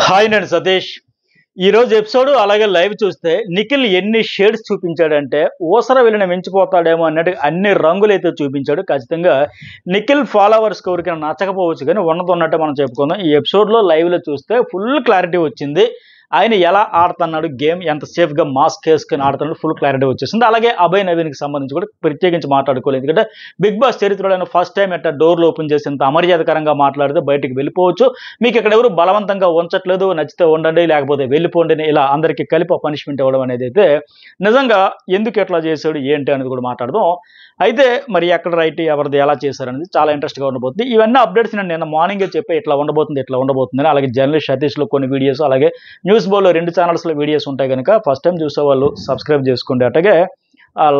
Hi నేను సతీష్. ఈరోజు episode అలాగే లైవ్ చూస్తే నిఖిల్ ఎన్ని షేడ్స్ చూపించాడంటే ఊసర వెళ్ళిన మించిపోతాడేమో అన్నట్టు అన్ని రంగులు అయితే చూపించాడు. ఖచ్చితంగా నిఖిల్ ఫాలోవర్స్ ఎవరికైనా నచ్చకపోవచ్చు కానీ ఉన్నది ఉన్నట్టే మనం చెప్పుకుందాం. ఈ ఎపిసోడ్లో లైవ్లో చూస్తే ఫుల్ క్లారిటీ వచ్చింది. ఆయన ఎలా ఆడుతున్నాడు, గేమ్ ఎంత సేఫ్గా మాస్క్ వేసుకొని ఆడుతున్నాడు, ఫుల్ క్లారిటీ వచ్చేసింది. అలాగే అభయ్ నవీన్కి సంబంధించి కూడా ప్రత్యేకించి మాట్లాడుకోలేదు. ఎందుకంటే బిగ్ బాస్ చరిత్రలో ఫస్ట్ టైం ఎట్లా డోర్లు ఓపెన్ చేసి ఇంత అమర్యాదకరంగా మాట్లాడితే బయటికి వెళ్ళిపోవచ్చు, మీకు ఇక్కడ ఎవరు బలవంతంగా ఉంచట్లేదు, నచ్చితే ఉండండి లేకపోతే వెళ్ళిపోండి, ఇలా అందరికీ కలిపి పనిష్మెంట్ ఇవ్వడం అనేది అయితే నిజంగా ఎందుకు ఎట్లా చేశాడు ఏంటి అనేది కూడా మాట్లాడదాం. అయితే మరి ఎక్కడ రైట్ ఎవరిది ఎలా చేశారనేది చాలా ఇంట్రెస్ట్గా ఉండబోతుంది. ఇవన్నీ అప్డేట్స్ నేను నిన్న మార్నింగే చెప్పి ఇట్లా ఉండబోతుంది అని. అలాగే జర్నలిస్ట్ సతీష్లో కొన్ని వీడియోస్, అలాగే న్యూస్ బోలో 2 ఛానల్స్లో వీడియోస్ ఉంటాయి కనుక ఫస్ట్ టైం చూసేవాళ్ళు సబ్స్క్రైబ్ చేసుకోండి. అట్లాగే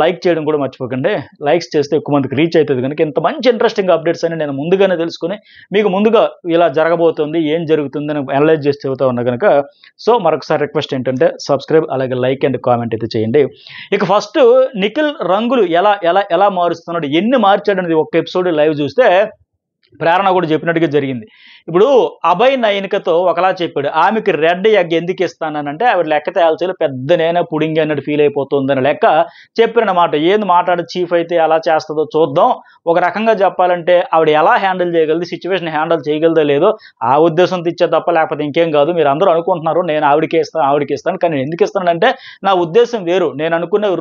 లైక్ చేయడం కూడా మర్చిపోకండి. లైక్స్ చేస్తే ఎక్కువ మందికి రీచ్ అవుతుంది కనుక ఇంత మంచి ఇంట్రెస్టింగ్ అప్డేట్స్ అని నేను ముందుగానే తెలుసుకుని మీకు ముందుగా ఇలా జరగబోతుంది, ఏం జరుగుతుంది అని అనలైజ్ చేసి చెబుతా ఉన్నా కనుక సో మరొకసారి రిక్వెస్ట్ ఏంటంటే సబ్స్క్రైబ్ అలాగే లైక్ అండ్ కామెంట్ అయితే చేయండి. ఇక ఫస్ట్ నిఖిల్ రంగులు ఎలా ఎలా ఎలా మారుస్తున్నాడు, ఎన్ని మార్చాడు అనేది ఒక్క ఎపిసోడ్ లైవ్ చూస్తే ప్రేరణ కూడా చెప్పినట్టుగా జరిగింది. ఇప్పుడు అభయ్ నయనికతో ఒకలా చెప్పాడు, ఆమెకి రెడ్ ఎగ్ ఎందుకు ఇస్తానంటే ఆవిడ లెక్క తేల్చేలు పెద్ద నేనే పుడింగి అన్నట్టు ఫీల్ అయిపోతుందని లెక్క చెప్పారన్నమాట. ఏంది మాట్లాడే చీఫ్ అయితే ఎలా చేస్తుందో చూద్దాం. ఒక రకంగా చెప్పాలంటే ఆవిడ ఎలా హ్యాండిల్ చేయగలదు, సిచ్యువేషన్ హ్యాండిల్ చేయగలదో లేదో ఆ ఉద్దేశంతో ఇచ్చే తప్ప లేకపోతే ఇంకేం కాదు. మీరు అందరూ అనుకుంటున్నారు నేను ఆవిడకే ఇస్తాను కానీ ఎందుకు ఇస్తానంటే నా ఉద్దేశం వేరు, నేను అనుకునే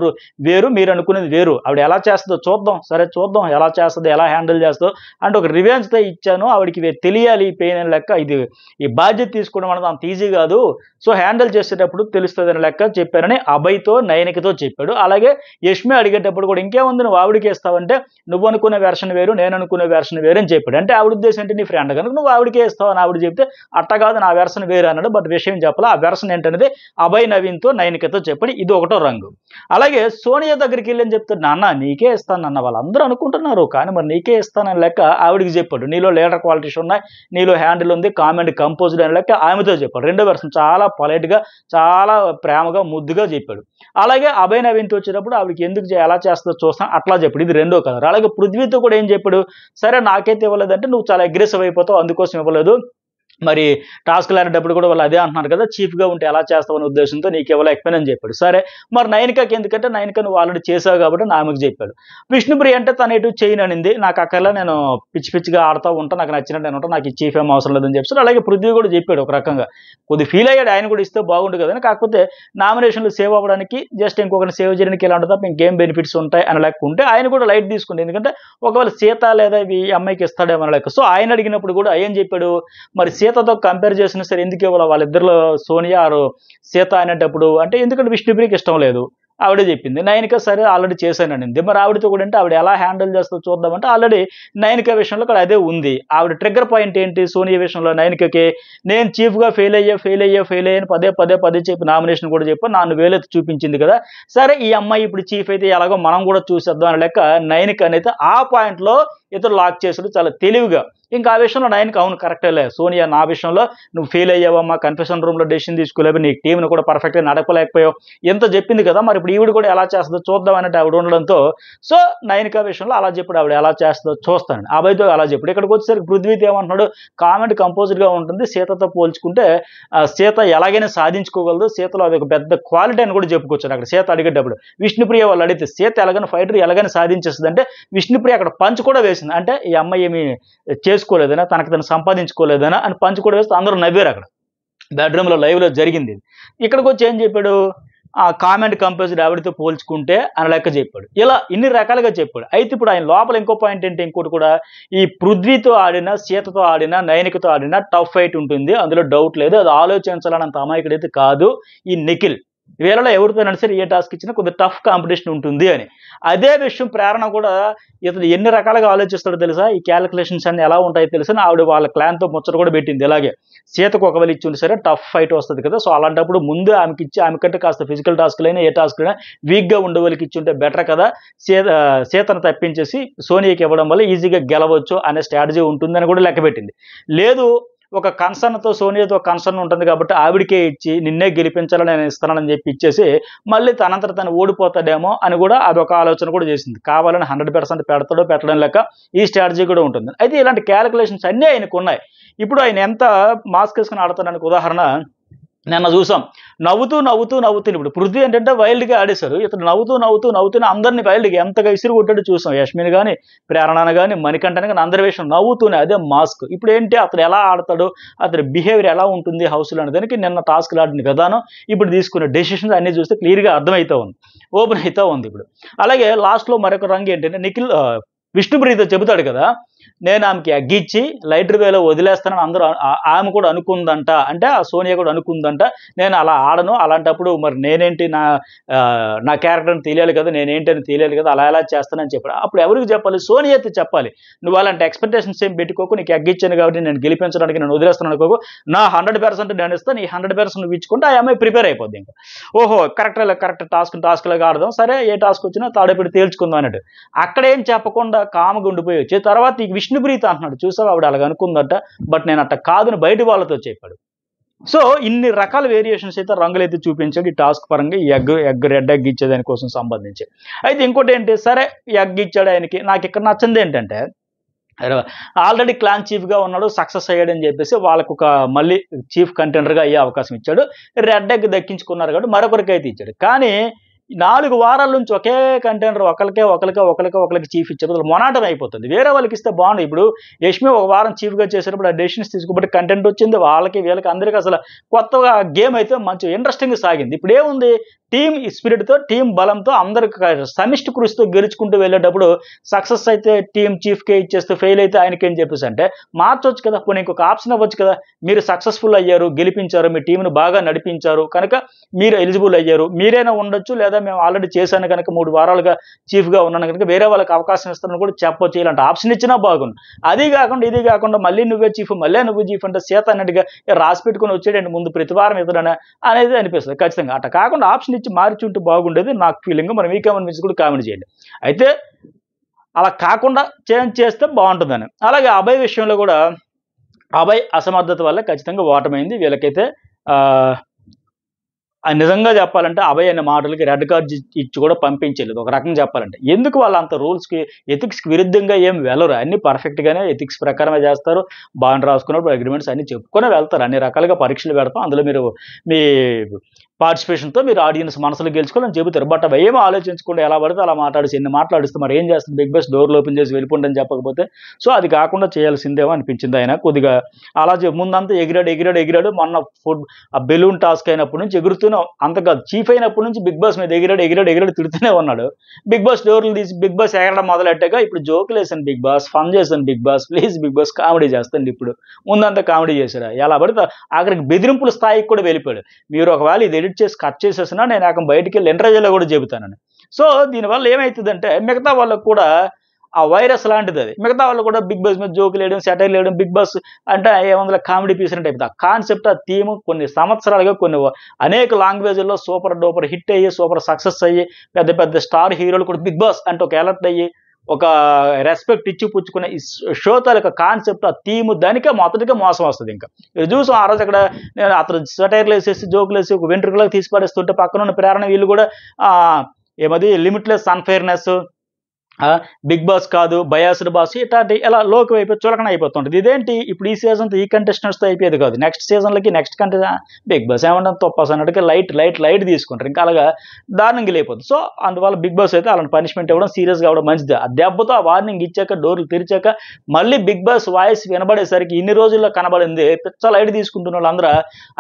వేరు, మీరు అనుకునేది వేరు. ఆవిడ ఎలా చేస్తుందో చూద్దాం, సరే చూద్దాం ఎలా చేస్తుందో, ఎలా హ్యాండిల్ చేస్తుందో అంటే ఒక రివెంజ్తో ఇచ్చాను, ఆవిడకి తెలియాలి పెయిన్ అని లెక్క. ఇది ఈ బాధ్యత తీసుకోవడం అనేది అంత ఈజీ కాదు, సో హ్యాండిల్ చేసేటప్పుడు తెలుస్తుంది అని లెక్క చెప్పారని అభయ్తో నయనికతో చెప్పాడు. అలాగే యష్మి అడిగేటప్పుడు కూడా ఇంకేముంది నువ్వు ఆవిడకి ఇస్తావంటే నువ్వు అనుకునే వెర్షన్ వేరు, నేను అనుకునే వెర్షన్ వేరు అని చెప్పాడు. అంటే ఆవిడ ఉద్దేశం అంటే నీ ఫ్రెండ్ కనుక నువ్వు ఆవిడకే ఇస్తావు అని ఆవిడ చెప్తే అట్ట కాదు నా వెర్షన్ వేరు అన్నాడు. బట్ విషయం చెప్పాలి, ఆ వెర్షన్ ఏంటనేది అభయ్ నవీన్తో నయనికతో చెప్పాడు. ఇది ఒకటో రంగు. అలాగే సోనియా దగ్గరికి వెళ్ళి అని చెప్తాడు, నాన్న నీకే ఇస్తానన్న వాళ్ళందరూ అనుకుంటున్నారు కానీ మరి నీకే ఇస్తానని లెక్క ఆవిడికి చెప్పాడు. నీలో లీడర్ క్వాలిటీస్ ఉన్నాయి, నీలో హ్యాండిల్ ఉంది, కామెంట్ కంపోజ్డ్ అని లెక్క ఆమెతో చెప్పాడు. రెండో వెర్షన్ చాలా పొలైట్గా చాలా ప్రేమగా ముద్దుగా చెప్పాడు. అలాగే అభయ్ నవీన్తో వచ్చేటప్పుడు ఆవిడకి ఎందుకు ఎలా చేస్తుందో చూస్తాను అట్లా చెప్పాడు. ఇది రెండో కలర్. అలాగే పృథ్వీతో కూడా ఏం చెప్పాడు, సరే నాకైతే ఇవ్వలేదంటే నువ్వు చాలా అగ్రెసివ్ అయిపోతావు అందుకోసం ఇవ్వలేదు, మరి టాస్క్లు ఆడేటప్పుడు కూడా వాళ్ళు అదే అంటున్నారు కదా చీఫ్గా ఉంటే ఎలా చేస్తావు అనే ఉద్దేశంతో నీకు ఇవ్వలేకపోయినా అని చెప్పాడు. సరే మరి నయనికకి ఎందుకంటే నయనిక నువ్వు ఆల్రెడీ చేసావు కాబట్టి ఆమెకు చెప్పాడు. విష్ణుప్రియ అంటే తను ఎటు చేయను అనింది, నాకు అక్కర్లా నేను పిచ్చి పిచ్చిగా ఆడుతూ ఉంటా, నాకు నచ్చినట్టు నేను ఉంటా, నాకు ఈ చీఫ్ ఏం అవసరం లేదని చెప్పాడు. అలాగే పృథ్వీ కూడా చెప్పాడు ఒక రకంగా, కొద్ది ఫీల్ అయ్యాడు ఆయన కూడా ఇస్తే బాగుండు కదని, కాకపోతే నామినేషన్లు సేవ్ అవ్వడానికి జస్ట్ ఇంకొకరిని సేవ్ చేయడానికి ఇలా ఉంటుంది తప్ప ఇంకేం బెనిఫిట్స్ ఉంటాయి అని లెక్క ఉంటే ఆయన కూడా లైట్ తీసుకుంటే, ఎందుకంటే ఒకవేళ సీత లేదా ఈ అమ్మాయికి ఇస్తాడేమో లెక్క. సో ఆయన అడిగినప్పుడు కూడా ఏం చెప్పాడు, మరి సీతతో కంపేర్ చేసినా సరే ఎందుకు ఇవ్వాలి వాళ్ళిద్దరిలో సోనియా ఆరు సీత అనేటప్పుడు అంటే ఎందుకంటే విష్ణుప్రియకి ఇష్టం లేదు ఆవిడే చెప్పింది. నయనిక సరే ఆల్రెడీ చేశానండి, మరి ఆవిడతో కూడా అంటే ఆవిడ ఎలా హ్యాండిల్ చేస్తుందో చూద్దామంటే ఆల్రెడీ నయనిక విషయంలో కూడా అదే ఉంది. ఆవిడ ట్రిగ్గర్ పాయింట్ ఏంటి సోనియా విషయంలో, నయనికకి నేను చీఫ్గా ఫెయిల్ అయ్యాను పదే చెప్పి నామినేషన్ కూడా చెప్పి నన్ను వేలెత్తి చూపించింది కదా, సరే ఈ అమ్మాయి ఇప్పుడు చీఫ్ అయితే ఎలాగో మనం కూడా చూసేద్దాం అని లెక్క నయనిక అనేది ఆ పాయింట్లో ఇతరు లాక్ చేసాడు చాలా తెలివిగా. ఇంకా ఆ విషయంలో నయనిక అవును కరెక్టేలే సోనియా, నా విషయంలో నువ్వు ఫెయిల్ అయ్యావమ్మా, కన్ఫెషన్ రూమ్లో డెసిషన్ తీసుకోలేవు, నీ టీంను కూడా పర్ఫెక్ట్గా నడపలేకపోయావు, ఎంత చెప్పింది కదా, మరి ఇప్పుడు ఈవిడ కూడా ఎలా చేస్తుందో చూద్దాం అన్నట్టు ఆవిడ ఉండడంతో సో నయనిక విషయంలో అలా చెప్పాడు, ఆవిడ ఎలా చేస్తుందో చూస్తాను అభయ్తో అలా చెప్పాడు. ఇక్కడికి వచ్చేసరికి పృథ్వీతో ఏమంటున్నాడు, కామెంట్ కంపోజ్డ్గా ఉంటుంది, సీతతో పోల్చుకుంటే సీత ఎలాగైనా సాధించుకోగలదు, సీతలో అది ఒక పెద్ద క్వాలిటీ అని కూడా చెప్పుకొచ్చాడు. అక్కడ సీత అడిగేటప్పుడు విష్ణుప్రియ వాళ్ళు అడిగితే సీత ఎలాగైనా ఫైటర్ ఎలాగైనా సాధించేస్తుంది అంటే విష్ణుప్రియ అక్కడ పంచ్ కూడా వేసింది, అంటే ఈ అమ్మాయి ఏమి చేసుకోలేదనా తనకు తను సంపాదించుకోలేదనా అని పంచ్ కూడా వేస్తే అందరూ నవ్వారు. అక్కడ బెడ్రూమ్లో లైవ్లో జరిగింది. ఇక్కడికి వచ్చి ఏం చెప్పాడు, ఆ కామెంట్ కంపోజ్డ్ ఆవిడతో పోల్చుకుంటే అని లెక్క చెప్పాడు. ఇలా ఇన్ని రకాలుగా చెప్పాడు. అయితే ఇప్పుడు ఆయన లోపల ఇంకో పాయింట్ ఏంటి, ఇంకోటి కూడా ఈ పృథ్వీతో ఆడినా సీతతో ఆడినా నయనికతో ఆడినా టఫ్ ఫైట్ ఉంటుంది, అందులో డౌట్ లేదు, అది ఆలోచించాలన్నంత అమాయకుడైతే కాదు ఈ నిఖిల్. వీళ్ళలో ఎవరితోనైనా సరే ఏ టాస్క్ ఇచ్చినా కొద్దిగా టఫ్ కాంపిటీషన్ ఉంటుంది అని. అదే విషయం ప్రేరణ కూడా ఇతను ఎన్ని రకాలుగా ఆలోచిస్తాడో తెలుసా, ఈ క్యాలిక్యులేషన్స్ అన్ని ఎలా ఉంటాయో తెలుసా, ఆవిడ వాళ్ళ క్లాన్తో ముచ్చట కూడా పెట్టింది. ఇలాగే సీతకు ఒకవేళ ఇచ్చి ఉంటే సరే టఫ్ ఫైట్ వస్తుంది కదా, సో అలాంటప్పుడు ముందు ఆమెకి ఇచ్చి ఆమె కంటే కాస్త ఫిజికల్ టాస్క్లైనా ఏ టాస్క్లైనా వీక్గా ఉండే వాళ్ళకి ఇచ్చి ఉంటే బెటర్ కదా, సీతను తప్పించేసి సోనియాకి ఇవ్వడం వల్ల ఈజీగా గెలవచ్చు అనే స్ట్రాటజీ ఉంటుందని కూడా లెక్క పెట్టింది. లేదు ఒక కన్సర్న్తో సోనియాతో కన్సర్న్ ఉంటుంది కాబట్టి ఆవిడకే ఇచ్చి నిన్నే గెలిపించాలని నేను ఇస్తానని చెప్పి ఇచ్చేసి మళ్ళీ తనంతట తను ఓడిపోతాడేమో అని కూడా అదొక ఆలోచన కూడా చేసింది. కావాలని 100% పెడతాడో పెట్టడం లెక్క ఈ స్ట్రాటజీ కూడా ఉంటుంది. అయితే ఇలాంటి క్యాలిక్యులేషన్స్ అన్నీ ఆయనకు ఉన్నాయి. ఇప్పుడు ఆయన ఎంత మాస్క్ వేసుకుని ఆడతాడానికి ఉదాహరణ నిన్న చూసాం. నవ్వుతూ ఇప్పుడు పృథ్వీ ఏంటంటే వైల్డ్గా ఆడేశారు. ఇతను నవ్వుతూ అందరినీ వైల్డ్గా ఎంతగా విసిరి కొట్టాడో చూసాం. యష్మిని కానీ, ప్రేరణను కానీ, మణికంఠని కానీ అందరి విషయం నవ్వుతూనే, అదే మాస్క్. ఇప్పుడు ఏంటి అతను ఎలా ఆడతాడు, అతని బిహేవియర్ ఎలా ఉంటుంది హౌస్లో అనే దానికి నిన్న టాస్క్లు ఆడిన విధానం, ఇప్పుడు తీసుకునే డెసిషన్స్ అన్నీ చూస్తే క్లియర్గా అర్థమవుతూ ఉంది, ఓపెన్ అవుతూ ఉంది ఇప్పుడు. అలాగే లాస్ట్లో మరొక రంగు ఏంటంటే నిఖిల్ విష్ణుప్రియతో చెబుతాడు కదా, నేను ఆమెకి అగ్గిచ్చి లైటర్ వేలో వదిలేస్తానని అందరూ ఆమె కూడా అనుకుందంట, అంటే ఆ సోనియా కూడా అనుకుందంట, నేను అలా ఆడను, అలాంటప్పుడు మరి నేనేంటి, నా క్యారెక్టర్ని తెలియాలి కదా, నేనేంటి అని తెలియాలి కదా, అలా ఎలా చేస్తానని చెప్పాడు. అప్పుడు ఎవరికి చెప్పాలి? సోనియాతో చెప్పాలి. నువ్వు అలాంటి ఎక్స్పెక్టేషన్స్ ఏం పెట్టుకోకు, నీకు అగ్గిచ్చాను కాబట్టి నేను గెలిపించడానికి నేను వదిలేస్తాను అనుకోకు, నా 100% నేను ఇస్తాను, నీ 100% నువ్వు ఇచ్చుకుంటే ఆ అమ్మాయి ప్రిపేర్ అయిపోద్ది. ఇంకా ఓహో కరెక్ట్ టాస్క్లాగా ఆడదాం, సరే ఏ టాస్క్ వచ్చినా తాడేపెట్టి తేల్చుకుందాం అన్నట్టు. అక్కడ ఏం చెప్పకుండా కామ్గా ఉండిపోయి వచ్చి తర్వాత ఈ విష్ణుప్రీత అంటున్నాడు, చూసావు ఆవిడ అలాగ అనుకుందట, బట్ నేను అట్ట కాదని బయట వాళ్ళతో చెప్పాడు. సో ఇన్ని రకాల వేరియేషన్స్ అయితే రంగులైతే చూపించాడు ఈ టాస్క్ పరంగా, ఈ రెడ్ ఎగ్ ఇచ్చేదానికోసం సంబంధించి. అయితే ఇంకోటి ఏంటి, సరే ఎగ్ ఇచ్చాడు ఆయనకి. నాకు ఇక్కడ నచ్చింది ఏంటంటే ఆల్రెడీ క్లాన్ చీఫ్గా ఉన్నాడు, సక్సెస్ అయ్యాడని చెప్పేసి వాళ్ళకు ఒక మళ్ళీ చీఫ్ కంటెండర్గా అయ్యే అవకాశం ఇచ్చాడు. రెడ్ ఎగ్ దక్కించుకున్నారు కాబట్టి మరొకరికి అయితే ఇచ్చాడు. కానీ 4 వారాల నుంచి ఒకే కంటెండర్ ఒకరికి చీఫ్ ఇచ్చే బదులు మొనాటం అయిపోతుంది. వేరే వాళ్ళకి ఇస్తే బాగుండు. ఇప్పుడు యష్మి ఒక వారం చీఫ్గా చేసేటప్పుడు ఆ డెసిషన్స్ తీసుకోబట్టి కంటెంట్ వచ్చింది, వాళ్ళకి వీళ్ళకి అందరికీ అసలు కొత్తగా గేమ్ అయితే మంచి ఇంట్రెస్టింగ్గా సాగింది. ఇప్పుడు ఏముంది, టీమ్ స్పిరిట్తో, టీం బలంతో, అందరికి సమిష్టి కృషితో గెలుచుకుంటూ వెళ్ళేటప్పుడు సక్సెస్ అయితే టీం చీఫ్కే ఇచ్చేస్తే, ఫెయిల్ అయితే ఆయనకేం చెప్పేసి అంటే మార్చొచ్చు కదా, పోనీ ఇంకొక ఆప్షన్ అవ్వచ్చు కదా. మీరు సక్సెస్ఫుల్ అయ్యారు, గెలిపించారు, మీ టీంను బాగా నడిపించారు కనుక మీరు ఎలిజిబుల్ అయ్యారు, మీరైనా ఉండొచ్చు, లేదా మేము ఆల్రెడీ చేశాను కనుక 3 వారాలుగా చీఫ్గా ఉన్నాను కనుక వేరే వాళ్ళకి అవకాశం ఇస్తానని కూడా చెప్పొచ్చు. ఇలాంటి ఆప్షన్ ఇచ్చినా బాగుంది. అది కాకుండా మళ్ళీ నువ్వే చీఫ్ అంటే సీత అన్నట్టుగా రాసి పెట్టుకుని వచ్చేటండి ముందు ప్రతి వారం ఇతడనే అనేది అనిపిస్తుంది ఖచ్చితంగా. అట్లా కాకుండా ఆప్షన్ ఇచ్చి మార్చుంటే బాగుండేది నాకు ఫీలింగ్. మనం మీకేమనిపించి కూడా కామెంట్ చేయండి. అయితే అలా కాకుండా చేంజ్ చేస్తే బాగుంటుందని. అలాగే అభయ్ విషయంలో కూడా అభయ్ అసమర్థత వల్ల ఖచ్చితంగా ఓటమైంది. వీళ్ళకైతే నిజంగా చెప్పాలంటే అభయ్ అనే మాటలకి రెడ్ కార్డ్ ఇచ్చి కూడా పంపించలేదు ఒక రకంగా చెప్పాలంటే. ఎందుకు వాళ్ళు అంత రూల్స్కి ఎథిక్స్కి విరుద్ధంగా ఏం వెళ్ళరు, అన్ని పర్ఫెక్ట్గానే ఎథిక్స్ ప్రకారమే చేస్తారు. బాండ్ రాసుకున్నప్పుడు అగ్రిమెంట్స్ అన్ని చెప్పుకొని వెళ్తారు. అన్ని రకాలుగా పరీక్షలు పెడతాం, అందులో మీరు మీ పార్టిసిపేషన్తో మీరు ఆడియన్స్ మనసులో గెలుచుకోవాలని చెబుతారు. బట్ అవి ఏమో ఆలోచించకుండా ఎలా పడితే అలా ఎన్ని మాట్లాడిస్తే మరి ఏం చేస్తుంది బిగ్ బాస్, డోర్లు ఓపెన్ చేసి వెళ్ళిపోండి చెప్పకపోతే. సో అది కాకుండా చేయాల్సిందేమో అనిపించింది. ఆయన కొద్దిగా అలా ముందంతా ఎగిరాడు. మొన్న ఆ బెలూన్ టాస్క్ అయినప్పటి నుంచి ఎగురుతూనే, అంతగా చీఫ్ అయినప్పటి నుంచి బిగ్ బాస్ మీద ఎగిరాడు తిడుతూనే ఉన్నాడు. బిగ్ బాస్ డోర్లు తీసి బిగ్ బాస్ ఎగరడం మొదలెట్టాక ఇప్పుడు జోకులు వేసాను బిగ్ బాస్, ఫన్ చేశాను Bigg Boss, please Bigg Boss comedy చేస్తాను. ఇప్పుడు ముందంతా కామెడీ చేశాడు, ఎలా పడితే ఆఖరికి బెదిరింపుల స్థాయికి కూడా వెళ్ళిపోయాడు. మీరు ఒకవేళ ఇది ఎడిట్ చేసి కట్ చేసేసినా నేను బయటికి వెళ్ళి ఇంటర్వ్యూలో కూడా చెబుతానని. సో దీనివల్ల ఏమవుతుందంటే మిగతా వాళ్ళకు కూడా ఆ వైరస్ లాంటిది అది. మిగతా వాళ్ళు కూడా బిగ్ బాస్ మీద జోకులు వేయడం, సెటైర్లు వేయడం, బిగ్ బాస్ అంటే ఏమందులో కామెడీ పీస్ అంటే అయిపోతుంది. ఆ కాన్సెప్ట్, ఆ థీమ్ కొన్ని సంవత్సరాలుగా అనేక లాంగ్వేజ్ల్లో సూపర్ డూపర్ హిట్ అయ్యి, సూపర్ సక్సెస్ అయ్యి, పెద్ద స్టార్ హీరోలు కూడా బిగ్ బాస్ అంటే ఒక అలర్ట్ అయ్యి, ఒక రెస్పెక్ట్ ఇచ్చి పుచ్చుకునే ఈ షో తాలూకా కాన్సెప్ట్, ఆ థీమ్, దానికే మొదటిగా మోసం వస్తుంది. ఇంకా ఇది చూసాం ఆ రోజు అక్కడ నేను అతను సెటైర్లు వేసేసి జోకులు వేసి ఒక వెంట్రుకలకు తీసి పడేస్తుంటే పక్కన ఉన్న ప్రేరణ వీళ్ళు కూడా ఏమది లిమిట్లెస్ అన్ఫెయిర్నెస్, బిగ్ బాస్ కాదు బయాస్డ్ బాస్, ఇట్లాంటి ఇలా లోకి అయిపోయి చులకన అయిపోతుంటుంది. ఇదేంటి ఇప్పుడు ఈ సీజన్తో ఈ కంటెస్టెంట్స్తో అయిపోయేది కాదు, నెక్స్ట్ సీజన్లకి నెక్స్ట్ బిగ్ బాస్ ఏమంటాం తొప్పాస్ అన్నట్టుగా లైట్ తీసుకుంటారు. ఇంకా అలాగా దారుణంగా లేకపోతుంది. సో అందువల్ల బిగ్ బాస్ అయితే అలాంటి పనిష్మెంట్ ఇవ్వడం, సీరియస్గా అవ్వడం మంచిది. ఆ దెబ్బతో ఆ వార్నింగ్ ఇచ్చాక, డోర్లు తెరిచాక మళ్ళీ బిగ్ బాస్ వాయిస్ వినబడేసరికి ఇన్ని రోజుల్లో కనబడింది పిచ్చ లైట్ తీసుకుంటున్న వాళ్ళందరూ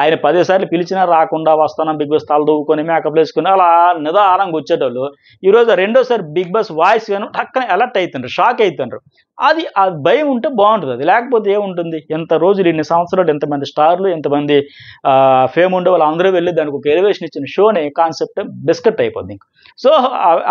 ఆయన 10 సార్లు పిలిచినా రాకుండా వస్తాను బిగ్ బాస్ తల దూవుకొని మేకప్ వేసుకుని అలా నిదానంగా వచ్చేటోళ్ళు ఈరోజు రెండోసారి బిగ్ బాస్ వాయిస్ టక్కన అలర్ట్ అవుతుండ్రు, షాక్ అవుతుండ్రు. అది ఆ భయం ఉంటే బాగుంటుంది. అది లేకపోతే ఏముంటుంది, ఎంత రోజులు ఇన్ని సంవత్సరాలు ఎంతమంది స్టార్లు, ఎంతమంది ఫేమ్ ఉండే వాళ్ళు అందరూ వెళ్ళి దానికి ఒక ఎలివేషన్ ఇచ్చిన షోని కాన్సెప్ట్ బిస్కెట్ అయిపోద్ది. సో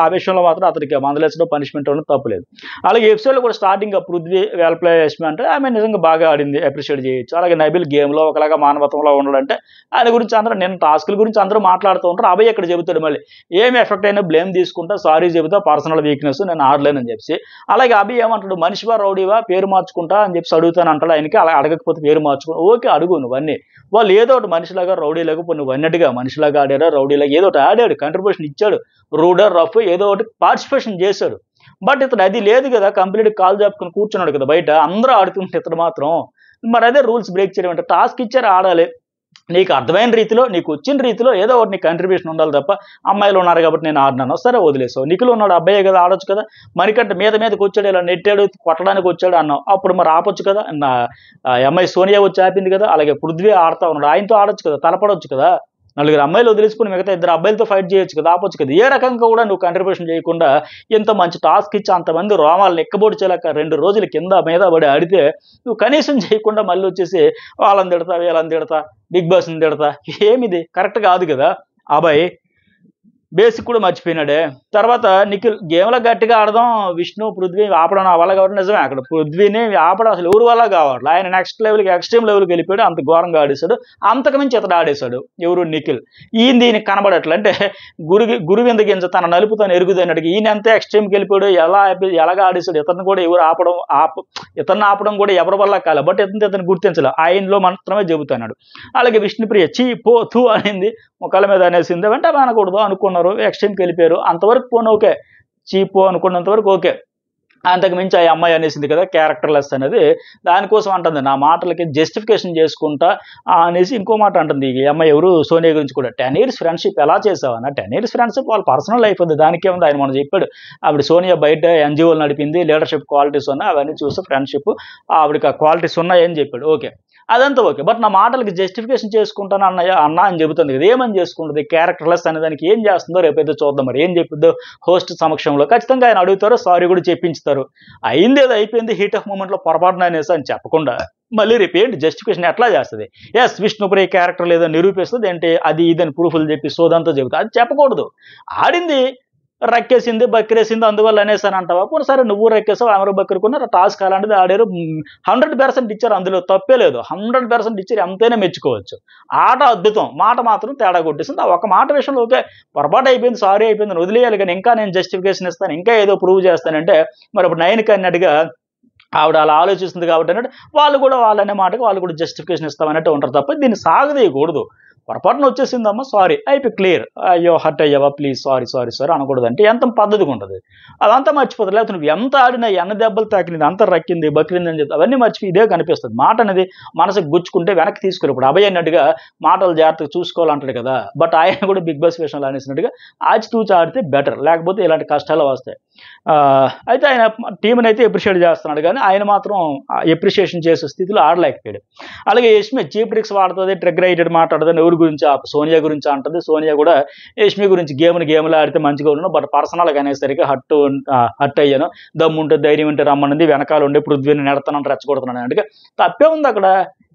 ఆ విషయంలో మాత్రం అతనికి మందలేసడం, పనిష్మెంట్ అవ్వడం తప్పులేదు. అలాగే ఎపిసోడ్లో కూడా starting Prithvi well play Yashmi అంటే ఆమె నిజంగా బాగా ఆడింది, అప్రిషియేట్ చేయొచ్చు. అలాగే నబిల్ గేమ్లో ఒకలాగా మానవత్వంలో ఉండాలంటే ఆయన గురించి అందరూ, నేను టాస్కుల గురించి అందరూ మాట్లాడుతూ ఉంటారు. అభయ్ ఎక్కడ చెబుతాడు మళ్ళీ ఏమి ఎఫెక్ట్ అయినా బ్లేమ్ తీసుకుంటా, సారీ చెబుతా, పర్సనల్ వీక్నెస్, నేను ఆడలేనని చెప్పి. అలాగే అభి ఏమంటాడు, మనిషివా రౌడీవా పేరు మార్చుకుంటా అని చెప్పి అడుగుతాను అంటాడు ఆయనకి. అలా అడగకపోతే పేరు మార్చుకో, ఓకే అడుగు నువ్వన్నీ. వాళ్ళు ఏదో ఒకటి మనిషిలాగా రౌడీలాగా నువ్వు అన్నట్టుగా మనిషిలాగా ఆడారా రౌడీలాగా ఏదో ఒకటి ఆడాడు, కంట్రిబ్యూషన్ ఇచ్చాడు, రూడర్ రఫ్ ఏదో ఒకటి పార్టిసిపేషన్ చేశాడు. బట్ ఇతను అది లేదు కదా, కంప్లీట్ కాల్ చెప్పుకుని కూర్చున్నాడు కదా బయట, అందరూ ఆడుతుంటే ఇతను మాత్రం మరి అదే రూల్స్ బ్రేక్ చేయడం అంటే. టాస్క్ ఇచ్చారు ఆడాలి, నీకు అర్థమైన రీతిలో నీకు వచ్చిన రీతిలో ఏదో ఒకటి నీకు కంట్రిబ్యూషన్ ఉండాలి తప్ప అమ్మాయిలు ఉన్నారు కాబట్టి నేను ఆడినాను సరే వదిలేసావు, నిఖిల్ ఉన్నాడు అబ్బాయే కదా ఆడొచ్చు కదా, మరికంటే మీదకి వచ్చాడు ఇలా నెట్టాడు కొట్టడానికి వచ్చాడు అన్నావు, అప్పుడు మరి ఆపొచ్చు కదా. నా అమ్మాయి సోనియా వచ్చి ఆపింది కదా, అలాగే పృథ్వీ ఆడుతా ఉన్నాడు, ఆయనతో ఆడొచ్చు కదా, తలపడొచ్చు కదా, నలుగురు అమ్మాయిలు వదిలేసుకుని మిగతా ఇద్దరు అబ్బాయిలతో ఫైట్ చేయొచ్చు కదా, ఆపొచ్చు కదా. ఏ రకంగా కూడా నువ్వు కంట్రిబ్యూషన్ చేయకుండా ఇంత మంచి టాస్క్ ఇచ్చి అంతమంది రోమాలు ఎక్కబోడి చేయలేక 2 రోజులు కింద మీద పడి ఆడితే నువ్వు కనీసం చేయకుండా మళ్ళీ వచ్చేసి వాళ్ళని తిడతా వీళ్ళని తిడతా బిగ్ బాస్ని తిడతా, ఏమిది కరెక్ట్ కాదు కదా. అబ్బాయి బేసిక్ కూడా మర్చిపోయినాడే. తర్వాత నిఖిల్ గేమ్లో గట్టిగా ఆడదాం, విష్ణు పృథ్వీ ఆపడం నా వల్ల కాబట్టి నిజమే, అక్కడ పృథ్వీని ఆపడం అసలు ఎవరి వల్ల కావాలి, ఆయన నెక్స్ట్ లెవెల్కి ఎక్స్ట్రీమ్ లెవెల్కి వెళ్ళిపోయాడు, అంత ఘోరంగా ఆడేశాడు, అంతకుమించి ఇతడు ఆడేశాడు ఎవరు నిఖిల్. ఈయన దీనికి కనబడట్లే అంటే గురువింద గింజ తన నలుపుతాను ఎరుగుదన్నట్టుగా ఈయన ఎంత ఎక్స్ట్రీమ్కి వెళ్ళిపోయాడు, ఎలాగా ఆడేశాడు, ఇతను కూడా ఎవరు ఇతన్ని ఆపడం కూడా ఎవరి వల్ల కాలే, బట్ ఇతను గుర్తించలే, ఆయనలో మాత్రమే చెబుతున్నాడు. అలాగే విష్ణుప్రియ చీ పో తూ అనింది, ముఖాల మీద అనేసింది, వెంట అనకూడదు అనుకున్నారు, ఎక్స్ట్రీమ్కి వెళ్ళిపోయారు, అంతవరకు పోను ఓకే, చీపో అనుకున్నంత వరకు ఓకే, అంతకు మించి ఆ అమ్మాయి అనేసింది కదా క్యారెక్టర్లెస్ అనేది, దానికోసం అంటుంది నా మాటలకి జస్టిఫికేషన్ చేసుకుంటా అనేసి ఇంకో మాట అంటుంది ఈ అమ్మాయి ఎవరు సోనియా గురించి కూడా. 10 years ఫ్రెండ్షిప్ ఎలా చేసావన్నా, 10 years ఫ్రెండ్షిప్ వాళ్ళ పర్సనల్ లైఫ్ ఉంది, దానికే ఉంది, ఆయన మనం చెప్పాడు ఆవిడ సోనియా బయట ఎన్జిఓలు నడిపింది, లీడర్షిప్ క్వాలిటీస్ ఉన్నాయి, అవన్నీ చూస్తే ఫ్రెండ్షిప్ ఆవిడకి ఆ క్వాలిటీస్ ఉన్నాయని చెప్పాడు, ఓకే అదంతా ఓకే. బట్ నా మాటలకి జస్టిఫికేషన్ చేసుకుంటాను అన్న అని చెబుతుంది కదా, ఏమని చేసుకుంటుంది క్యారెక్టర్లెస్ అనే దానికి ఏం చేస్తుందో రేపైతే చూద్దాం, మరి ఏం చెప్పిద్దో హోస్ట్ సమక్షంలో. ఖచ్చితంగా ఆయన అడుగుతారో సారీ కూడా చెప్పించుతారు, అయింది ఏదో అయిపోయింది హీట్ ఆఫ్ మూమెంట్లో పొరపాటున అనేసి అని చెప్పకుండా మళ్ళీ రేపు ఏంటి జస్టిఫికేషన్ ఎట్లా చేస్తుంది. ఎస్ విష్ణుప్రియ క్యారెక్టర్ లేదో నిరూపిస్తుంది ఏంటి అది ఇదని ప్రూఫ్లు చెప్పి సోదంతా చెబుతా, అది చెప్పకూడదు. ఆడింది రక్కేసింది బక్కిరేసింది అందువల్ల అనేసాను అంటావా, పోనీ సరే నువ్వు రక్కేసావు ఎవరు బక్కరుకున్నారు, టాస్క్ అలాంటిది ఆడారు 100% ఇచ్చారు, అందులో తప్పే లేదు, 100% ఇచ్చారు, ఎంతైనా మెచ్చుకోవచ్చు. ఆట అద్భుతం, మాట మాత్రం తేడా కొట్టేసింది. ఆ ఒక మాట విషయంలో ఓకే పొరపాటు అయిపోయింది సారీ అయిపోయింది వదిలేయాలి, కానీ ఇంకా నేను జస్టిఫికేషన్ ఇస్తాను ఇంకా ఏదో ప్రూవ్ చేస్తానంటే మరి ఇప్పుడు 9కి అన్నట్టుగా ఆవిడ అలా ఆలోచిస్తుంది కాబట్టి అన్నట్టు వాళ్ళు కూడా వాళ్ళనే మాటకి వాళ్ళు కూడా జస్టిఫికేషన్ ఇస్తామన్నట్టు ఉంటారు తప్ప దీన్ని సాగదీయకూడదు. పొరపాటున వచ్చేసిందమ్మా సారీ అయిపోయి క్లియర్, అయ్యో హట్ అయ్యావా ప్లీజ్ సారీ సారీ సారీ అనకూడదు, అంటే ఎంత పద్ధతిగా ఉంటుంది అదంతా మర్చిపోతుంది. లేకపోతే నువ్వు ఎంత ఆడినా ఎన్న దెబ్బలు తాకినది అంత రక్కింది బక్కింది అని చెప్తే అవన్నీ మర్చిపోయి ఇదే కనిపిస్తుంది. మాట అనేది మనసుకు గుచ్చుకుంటే వెనక్కి తీసుకుని ఇప్పుడు అభయ్ అన్నట్టుగా మాటలు జాగ్రత్తగా చూసుకోవాలంటాడు కదా, బట్ ఆయన కూడా బిగ్ బాస్ విషయంలో అనేసినట్టుగా ఆచితూచి ఆడితే బెటర్, లేకపోతే ఇలాంటి కష్టాలు వస్తాయి. అయితే ఆయన టీంని అయితే ఎప్రిషియేట్ చేస్తున్నాడు కానీ ఆయన మాత్రం ఎప్రిషియేషన్ చేసే స్థితిలో ఆడలేకపోయాడు. అలాగే యష్మి చీప్ ట్రిక్స్ వాడుతుంది, ట్రిగ్గర్ అయ్యేటట్టు మాట్లాడుతుంది, ఎవరి గురించి సోనియా గురించి అంటుంది, సోనియా కూడా యష్మి గురించి గేమ్లు ఆడితే మంచిగా ఉన్నాను బట్ పర్సనల్గా అనేసరికి హట్ అయ్యాను, దమ్ముంటే ధైర్యం ఉంటే రమ్మన్నది, వెనకాల ఉండే పృథ్వీని నెడతానని రెచ్చగొడుతున్నాను అంటే తప్పే ఉంది అక్కడ.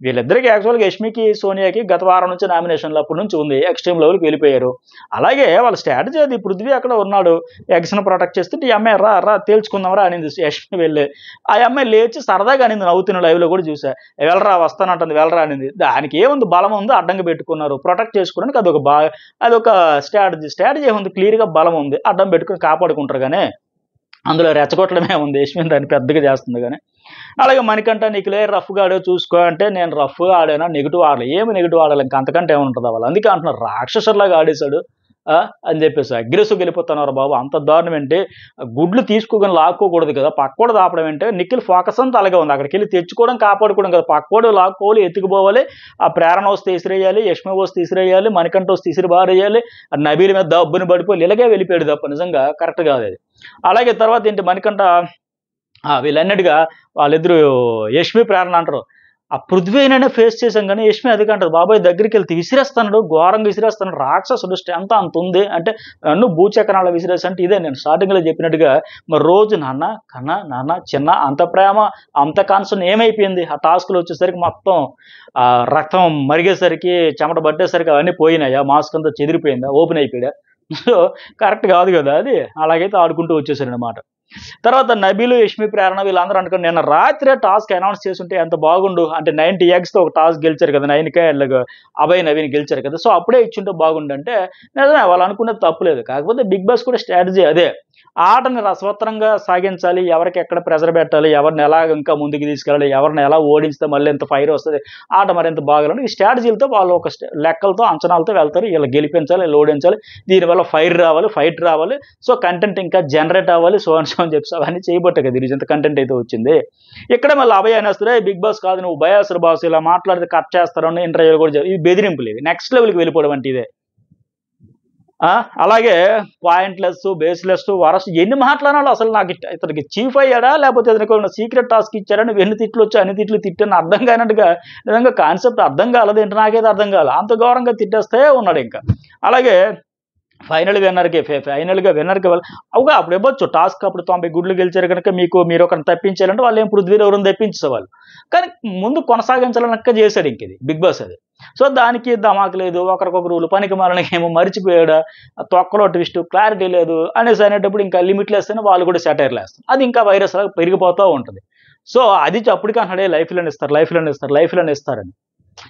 వీళ్ళిద్దరికి యాక్చువల్గా యష్మికి సోనియాకి గత వారం నుంచి నామినేషన్లు అప్పటి నుంచి ఉంది, ఎక్స్ట్రీమ్ లెవెల్కి వెళ్ళిపోయారు. అలాగే వాళ్ళ స్ట్రాటజీ అది, పృథ్వీ అక్కడ ఉన్నాడు ఎగ్స్ని ప్రొటెక్ట్ చేస్తుంటే ఈ అమ్మాయి రా తేల్చుకుందాంరా అనింది యష్మి వెళ్ళి, ఆ అమ్మాయి లేచి సరదాగా అనింది నవ్వుతున్న లైవ్లో కూడా చూసా, వెళ్ళరా వస్తానంటుంది వెళ్ళరా అనింది, దానికి ఏముంది బలం ఉంది అడ్డంగా పెట్టుకున్నారు ప్రొటెక్ట్ చేసుకోవడానికి, అదొక స్ట్రాటజీ ఏముంది క్లియర్గా బలం ఉంది అడ్డం పెట్టుకుని కాపాడుకుంటారు కానీ అందులో రెచ్చగొట్టడమే ఉంది, యష్మి దాన్ని పెద్దగా చేస్తుంది కానీ. అలాగే మణికంఠ నీకులే రఫ్గా ఆడో చూసుకో అంటే నేను రఫ్గా ఆడానా నెగిటివ్ ఆడలేదు, ఏమి నెగిటివ్ ఆడాలి ఇంకా అంతకంటే ఏముంటుంది వాళ్ళు, అందుకే అంటున్నారు రాక్షసులాగా ఆడేశాడు అని చెప్పేసి అగ్రెసివ్గా వెళ్ళిపోతున్నారు బాబు, అంత దారుణం ఏంటి గుడ్లు తీసుకోగానే లాక్కోకూడదు కదా, పక్కోడు ఆపడం అంటే నిఖిల్ ఫోకస్ అంతా అలాగే ఉంది, అక్కడికి వెళ్ళి తెచ్చుకోవడం కాపాడుకోవడం కదా, పక్కోడు లాక్కోవాలి ఎత్తుకుపోవాలి, ఆ ప్రేరణ వస్తే ఇసిరేయాలి, యష్మి వస్తే ఇసిరేయాలి, మణికంఠ వస్తే ఇసిరి బారేయాలి, నబీల మీద దబ్బుని పడిపోయి ఇలాగే వెళ్ళిపోయాడు తప్ప నిజంగా కరెక్ట్ కాదు అది. అలాగే తర్వాత ఏంటి మణికంఠ వీళ్ళన్నట్టుగా వాళ్ళిద్దరు యష్మి ప్రేరణ అంటారు, ఆ పృథ్వీనైనా ఫేస్ చేసాం కానీ యష్మి అది కంటది బాబాయ్ దగ్గరికి వెళ్తే విసిరేస్తాడు ఘోరంగా విసిరేస్తాడు, రాక్షసుడు స్ట్రెంత్ అంత ఉంది అంటే నన్ను భూచక్రాలు విసిరేసి అంటే ఇదే నేను స్టార్టింగ్లో చెప్పినట్టుగా మరి రోజు నాన్న కన్నా నాన్న చిన్న అంత ప్రేమ అంత కాన్సర్న్ ఏమైపోయింది ఆ టాస్క్లో వచ్చేసరికి మొత్తం రక్తం మరిగేసరికి చెమట పట్టేసరికి అవన్నీ పోయినాయా, మాస్క్ అంతా చెదిరిపోయిందా, ఓపెన్ అయిపోయా, సో కరెక్ట్ కాదు కదా అది, అలాగైతే ఆడుకుంటూ వచ్చేసారు అన్నమాట. తర్వాత నబీలు యష్మి ప్రేరణ వీళ్ళందరూ అనుకుని నిన్న రాత్రే టాస్క్ అనౌన్స్ చేస్తుంటే ఎంత బాగుండు, అంటే 90 eggsతో ఒక టాస్క్ గెలిచారు కదా 9K అభయ్ నవీన్ గెలిచారు కదా, సో అప్పుడే ఇచ్చుంటే బాగుండు అంటే నిజమే వాళ్ళు అనుకునేది తప్పులేదు. కాకపోతే బిగ్ బాస్ కూడా స్ట్రాటజీ అదే, ఆటని రసవత్తరంగా సాగించాలి, ఎవరికి ఎక్కడ ప్రెజర్ పెట్టాలి, ఎవరిని ఎలా ఇంకా ముందుకు తీసుకెళ్ళాలి, ఎవరిని ఎలా ఓడిస్తే మళ్ళీ ఎంత ఫైర్ వస్తుంది, ఆట మరింత బాగాలని ఈ స్ట్రాటజీలతో వాళ్ళు ఒక లెక్కలతో అంచనాలతో వెళ్తారు. వీళ్ళు గెలిపించాలి, వీళ్ళు ఓడించాలి, దీనివల్ల ఫైర్ రావాలి, ఫైట్ రావాలి, సో కంటెంట్ ఇంకా జనరేట్ అవ్వాలి, సో అని సో అని చెప్పి అవన్నీ చేయబట్టే కదా ఇంత కంటెంట్ అయితే వచ్చింది. ఇక్కడ మళ్ళీ అభయ్ అనేస్తే బిగ్ బాస్ కాదు నువ్వు బయాసర్ బాస్, ఇలా మాట్లాడితే కట్ చేస్తారని ఇంటర్వ్యూలు కూడా ఇది బెదిరింపులు, ఇవి నెక్స్ట్ లెవెల్కి వెళ్ళిపోవడం అంటే ఇదే. అలాగే పాయింట్లెస్, బేస్లెస్, వరస్ట్ ఎన్ని మాట్లాడాలో అసలు నాకు ఇతనికి చీఫ్ అయ్యాడా లేకపోతే ఇతనికి సీక్రెట్ టాస్క్ ఇచ్చాడా, నువ్వు ఎన్ని తిట్లు వచ్చి అన్ని తిట్లు తిట్టాను అర్థం కానట్టుగా, నిజంగా కాన్సెప్ట్ అర్థం కాలేదు ఏంటి, నాకైతే అర్థం కాలేదు, అంత ఘోరంగా తిట్టేస్తే ఉన్నాడు ఇంకా. అలాగే ఫైనల్గా విన్నర్కి అవుగా అప్పుడు ఇవ్వచ్చు టాస్క్, అప్పుడు 90 గుడ్లు గెలిచారు కనుక మీరు ఒకరిని తప్పించాలంటే వాళ్ళు ఏం పృథ్వీలో ఎవరిని తప్పించేవాళ్ళు, కానీ ముందు కొనసాగించాలనక్క చేశాడు ఇంక ఇది బిగ్ బాస్ అది. సో దానికి ధమాకు లేదు, ఒకరికొకరు పనికి మారడానికి ఏమో మర్చిపోయాడు, తొక్కలో ట్విస్ట్, క్లారిటీ లేదు అనేసి అనేటప్పుడు ఇంకా లిమిట్లు వేస్తేనే వాళ్ళు కూడా సెటైర్లు వేస్తారు, అది ఇంకా వైరస్ లాగా పెరిగిపోతూ ఉంటుంది. సో అది అప్పటికి అన్నాడే లైఫ్లోనే ఇస్తారని.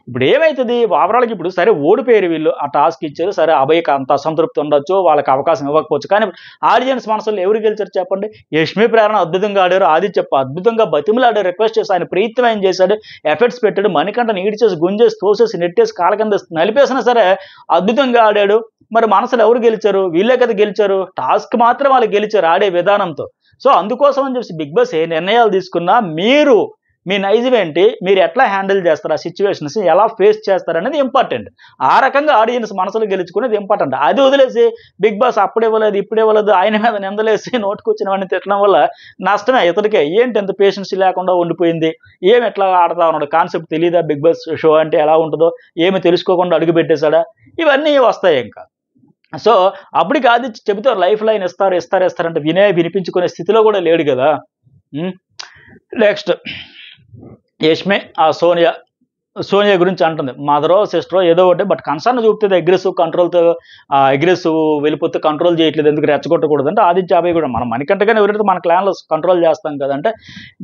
ఇప్పుడు ఏమవుతుంది ఓవరాల్కి, ఇప్పుడు సరే ఓడిపోయారు వీళ్ళు, ఆ టాస్క్ ఇచ్చారు, సరే అభయ్కి అంత అసంతృప్తి ఉండొచ్చు, వాళ్ళకి అవకాశం ఇవ్వకపోవచ్చు, కానీ ఆడియన్స్ మనసులో ఎవరు గెలిచారు చెప్పండి? యష్మి ప్రేరణ అద్భుతంగా ఆడారు, ఆదిత్య అద్భుతంగా బతిమలాడారు, రిక్వెస్ట్ చేసి ఆయన ప్రయత్నం ఆయన చేశాడు, ఎఫర్ట్స్ పెట్టాడు, మణికంఠని ఈడ్చేసి గుంజేసి తోసేసి నెట్టేసి కాళ్ళ కింద నలిపేసినా సరే అద్భుతంగా ఆడాడు. మరి మనసులో ఎవరు గెలిచారు? వీళ్ళే కదా గెలిచారు, టాస్క్ మాత్రం వాళ్ళు గెలిచారు ఆడే విధానంతో. సో అందుకోసం అని చెప్పి బిగ్ బాస్ ఏ నిర్ణయాలు తీసుకున్నా మీ నైజం ఏంటి, మీరు ఎట్లా హ్యాండిల్ చేస్తారు, ఆ సిచ్యువేషన్స్ ఎలా ఫేస్ చేస్తారనేది ఇంపార్టెంట్. ఆ రకంగా ఆడియన్స్ మనసులో గెలుచుకునేది ఇంపార్టెంట్. అది వదిలేసి బిగ్ బాస్ అప్పుడు ఇవ్వలేదు ఇప్పుడు ఇవ్వలేదు ఆయన మీద నిందలేసి నోటుకొచ్చిన వాడిని తిట్టడం వల్ల నష్టమే ఇతడికే. ఏంటి ఎంత పేషెన్స్ లేకుండా ఉండిపోయింది, ఏమి ఎట్లా ఆడతా ఉన్నాడు, కాన్సెప్ట్ తెలియదా బిగ్ బాస్ షో అంటే ఎలా ఉంటుందో, ఏమి తెలుసుకోకుండా అడుగు పెట్టేశాడా, ఇవన్నీ వస్తాయి ఇంకా. సో అప్పటికి ఆదిత్య చెబితే లైఫ్ లైన్ ఇస్తారంటే వినిపించుకునే స్థితిలో కూడా లేడు కదా. నెక్స్ట్ యష్మి సోనియా గురించి అంటుంది, మదరో సిస్టరో ఏదో ఒకటి, బట్ కన్సర్న్ చూపుతుంది అగ్రెసివ్ వెళ్ళిపోతే కంట్రోల్ చేయట్లేదు, ఎందుకు రెచ్చగొట్టకూడదు అంటే ఆదిత్య అభయ్ కూడా మనం మణికంఠగానే ఎవరైతే మన క్లాన్లో కంట్రోల్ చేస్తాం కదంటే,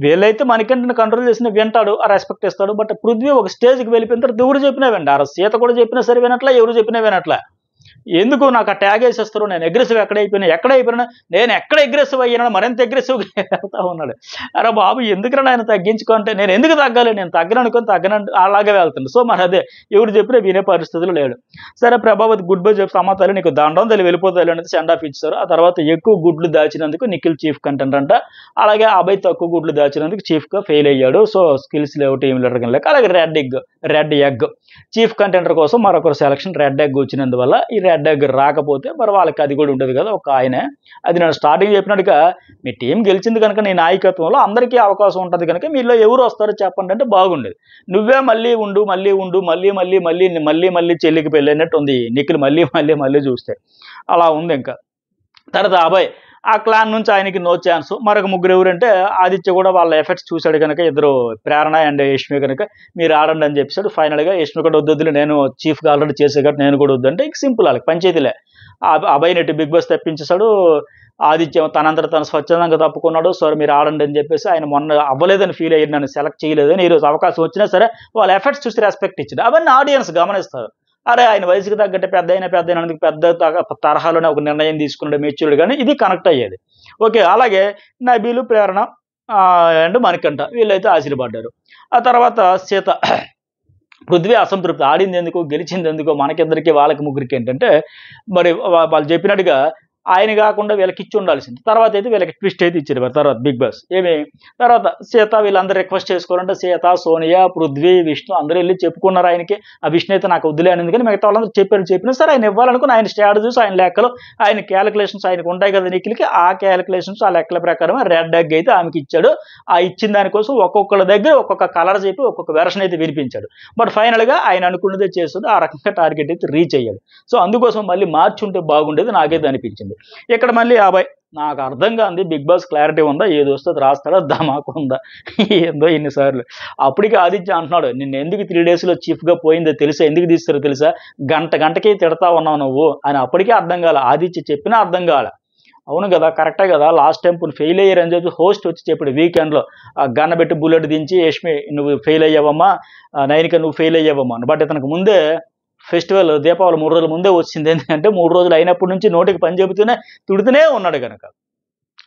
వీళ్ళైతే మణికంఠని కంట్రోల్ చేసిన వింటాడు, ఆ రెస్పెక్ట్ ఇస్తాడు. బట్ పృథ్వీ ఒక స్టేజ్కి వెళ్ళిపోయిన తర్వాత ఎవరు చెప్పినా వింట, ఆ సీత కూడా చెప్పినా సరే వినట్లా, ఎవరు చెప్పినా వినట్లా, ఎందుకు నాకు ఆ ట్యాగ్ వేసేస్తారు, నేను అగ్రెసివ్ ఎక్కడైపోయినా నేను ఎక్కడ అగ్రెసివ్ అయ్యానో మరింత అగ్రెసివ్గా వెళ్తా ఉన్నాడు. అరే బాబు ఎందుకన్నా ఆయన తగ్గించుకుంటే, నేను ఎందుకు తగ్గాలి, నేను తగ్గను అలాగే వెళ్తాను. సో మరి అదే ఎవరు చెప్పినా వినే పరిస్థితులు లేడు. సరే ప్రభావతి గుడ్ బై చెప్పి అమ్మ నీకు దండం తల్లి వెళ్ళిపోతాయి అనేది సెండ్ ఆఫ్ ఇచ్చారు. ఆ తర్వాత ఎక్కువ గుడ్లు దాచినందుకు నిఖిల్ చీఫ్ కంటెంట్ అంట, అలాగే అభయ్ తక్కువ గుడ్లు దాచినందుకు చీఫ్గా ఫెయిల్ అయ్యాడు. సో స్కిల్స్ లేవు, టీం లీడర్ కింద లేక. అలాగే రెడ్ ఎగ్ చీఫ్ కంటెంటర్ కోసం మరొకరు సెలక్షన్ రెడ్ ఎగ్ వచ్చినందువల్ల, ఈ రెడ్ ఎగ్ రాకపోతే మరి వాళ్ళకి అది కూడా ఉంటుంది కదా ఒక ఆయనే. అది నేను స్టార్టింగ్ చెప్పినట్టుగా మీ టీం గెలిచింది కనుక నీ నాయకత్వంలో అందరికీ అవకాశం ఉంటుంది కనుక మీలో ఎవరు వస్తారో చెప్పండి అంటే బాగుండేది. నువ్వే మళ్ళీ మళ్ళీ చెల్లికి పెళ్ళైనట్టు ఉంది నిఖిల్, మళ్ళీ చూస్తే అలా ఉంది. ఇంకా తర్వాత అభయ్ ఆ క్లాన్ నుంచి ఆయనకి నో ఛాన్స్. మరొక ముగ్గురు ఎవరంటే ఆదిత్య కూడా వాళ్ళ ఎఫెక్ట్స్ చూశాడు కనుక, ఇద్దరు ప్రేరణ అండ్ యష్మి కనుక మీరు ఆడండి అని చెప్పాడు. ఫైనల్గా యష్మి కూడా వద్దు, నేను చీఫ్గా ఆల్రెడీ చేసే కాబట్టి నేను కూడా వద్దంటే ఇంక సింపుల్, వాళ్ళకి పంచాయతీలే. అభయ్ నెట్టి బిగ్ బాస్ తెప్పించేశాడు, ఆదిత్యం తనంతట తను స్వచ్ఛందంగా తప్పుకున్నాడు. సో మీరు ఆడండి అని చెప్పేసి ఆయన మొన్న అవ్వలేదని ఫీల్ అయ్యి నన్ను సెలెక్ట్ చేయలేదని, ఈరోజు అవకాశం వచ్చినా సరే వాళ్ళ ఎఫెక్ట్స్ చూసి రెస్పెక్ట్ ఇచ్చాడు. అవన్నీ ఆడియన్స్ గమనిస్తారు. అరే ఆయన వయసుకి తగ్గట్టే పెద్ద తరహాలోనే ఒక నిర్ణయం తీసుకున్నాడు మెచ్యూర్డ్, కానీ ఇది కనెక్ట్ అయ్యేది. ఓకే, అలాగే నబీలు, ప్రేరణ అండ్ మణికంఠ వీళ్ళైతే ఆశీర్పడ్డారు. ఆ తర్వాత సీత పృథ్వీ అసంతృప్తి, ఆడింది ఎందుకు గెలిచింది ఎందుకు మనకిద్దరికి వాళ్ళకి ముగ్గురికి ఏంటంటే, మరి వాళ్ళు చెప్పినట్టుగా ఆయన కాకుండా వీళ్ళకి ఇచ్చి ఉండాల్సింది. తర్వాత అయితే వీళ్ళకి ట్విస్ట్ అయితే ఇచ్చారు. తర్వాత బిగ్ బాస్ తర్వాత సీత వీళ్ళందరూ రిక్వెస్ట్ చేసుకోవాలంటే సీత, సోనియా, పృథ్వీ, విష్ణు అందరూ వెళ్ళి చెప్పుకున్నారు ఆయనకి. ఆ విష్ణు అయితే నాకు వద్దులే అనేది, కానీ మిగతా వాళ్ళందరూ చెప్పినా సరే ఆయన ఇవ్వాలనుకుని ఆయన స్ట్రాటజీస్, ఆయన లెక్కలు, ఆయన క్యాలిక్యులేషన్స్ ఆయనకు ఉంటాయి కదా నిఖిల్కి. ఆ క్యాలిక్యులేషన్స్, ఆ లెక్కల ప్రకారం రెడ్ ఎగ్ అయితే ఆమెకి ఇచ్చాడు. ఆ ఇచ్చిన దానికోసం ఒక్కొక్కళ్ళ దగ్గర ఒక్కొక్క కలర్ చెప్పి ఒక్కొక్క వెర్షన్ అయితే వినిపించాడు. బట్ ఫైనల్గా ఆయన అనుకున్నదే చేస్తుంది, ఆ రకంగా టార్గెట్ అయితే రీచ్ అయ్యాడు. సో అందుకోసం మళ్ళీ మార్చుంటే బాగుండేది నాకైతే అనిపించింది. ఇక్కడ మళ్ళీ అభయ్ నాకు అర్థంగా ఉంది, బిగ్ బాస్ క్లారిటీ ఉందా, ఏది వస్తే రాస్తాడో ధమాకు ఉందా ఏందో ఇన్నిసార్లు. అప్పటికి ఆదిత్య అంటున్నాడు, నిన్ను ఎందుకు 3 daysలో చీఫ్గా పోయిందో తెలుసా, ఎందుకు తీస్తారో తెలుసా, గంటకి తిడతా ఉన్నావు నువ్వు అని. అప్పటికే అర్థం కాల, ఆదిత్య చెప్పినా అర్థం కాల. అవును కదా, కరెక్టే కదా, లాస్ట్ టైం ఫెయిల్ అయ్యారని చెప్పి హోస్ట్ వచ్చి చెప్పాడు వీకెండ్లో, గన్నబెట్టి బుల్లెట్ దించి యష్మి నువ్వు ఫెయిల్ అయ్యావమ్మా, నైనిక నువ్వు ఫెయిల్ అయ్యావమ్మా. బట్ ఇతనికి ముందే ఫెస్టివల్ దీపావళి 3 రోజుల ముందే వచ్చింది. ఎందుకంటే 3 రోజులు అయినప్పటి నుంచి నోటికి పని చెబుతూనే తిడుతూనే ఉన్నాడు కనుక.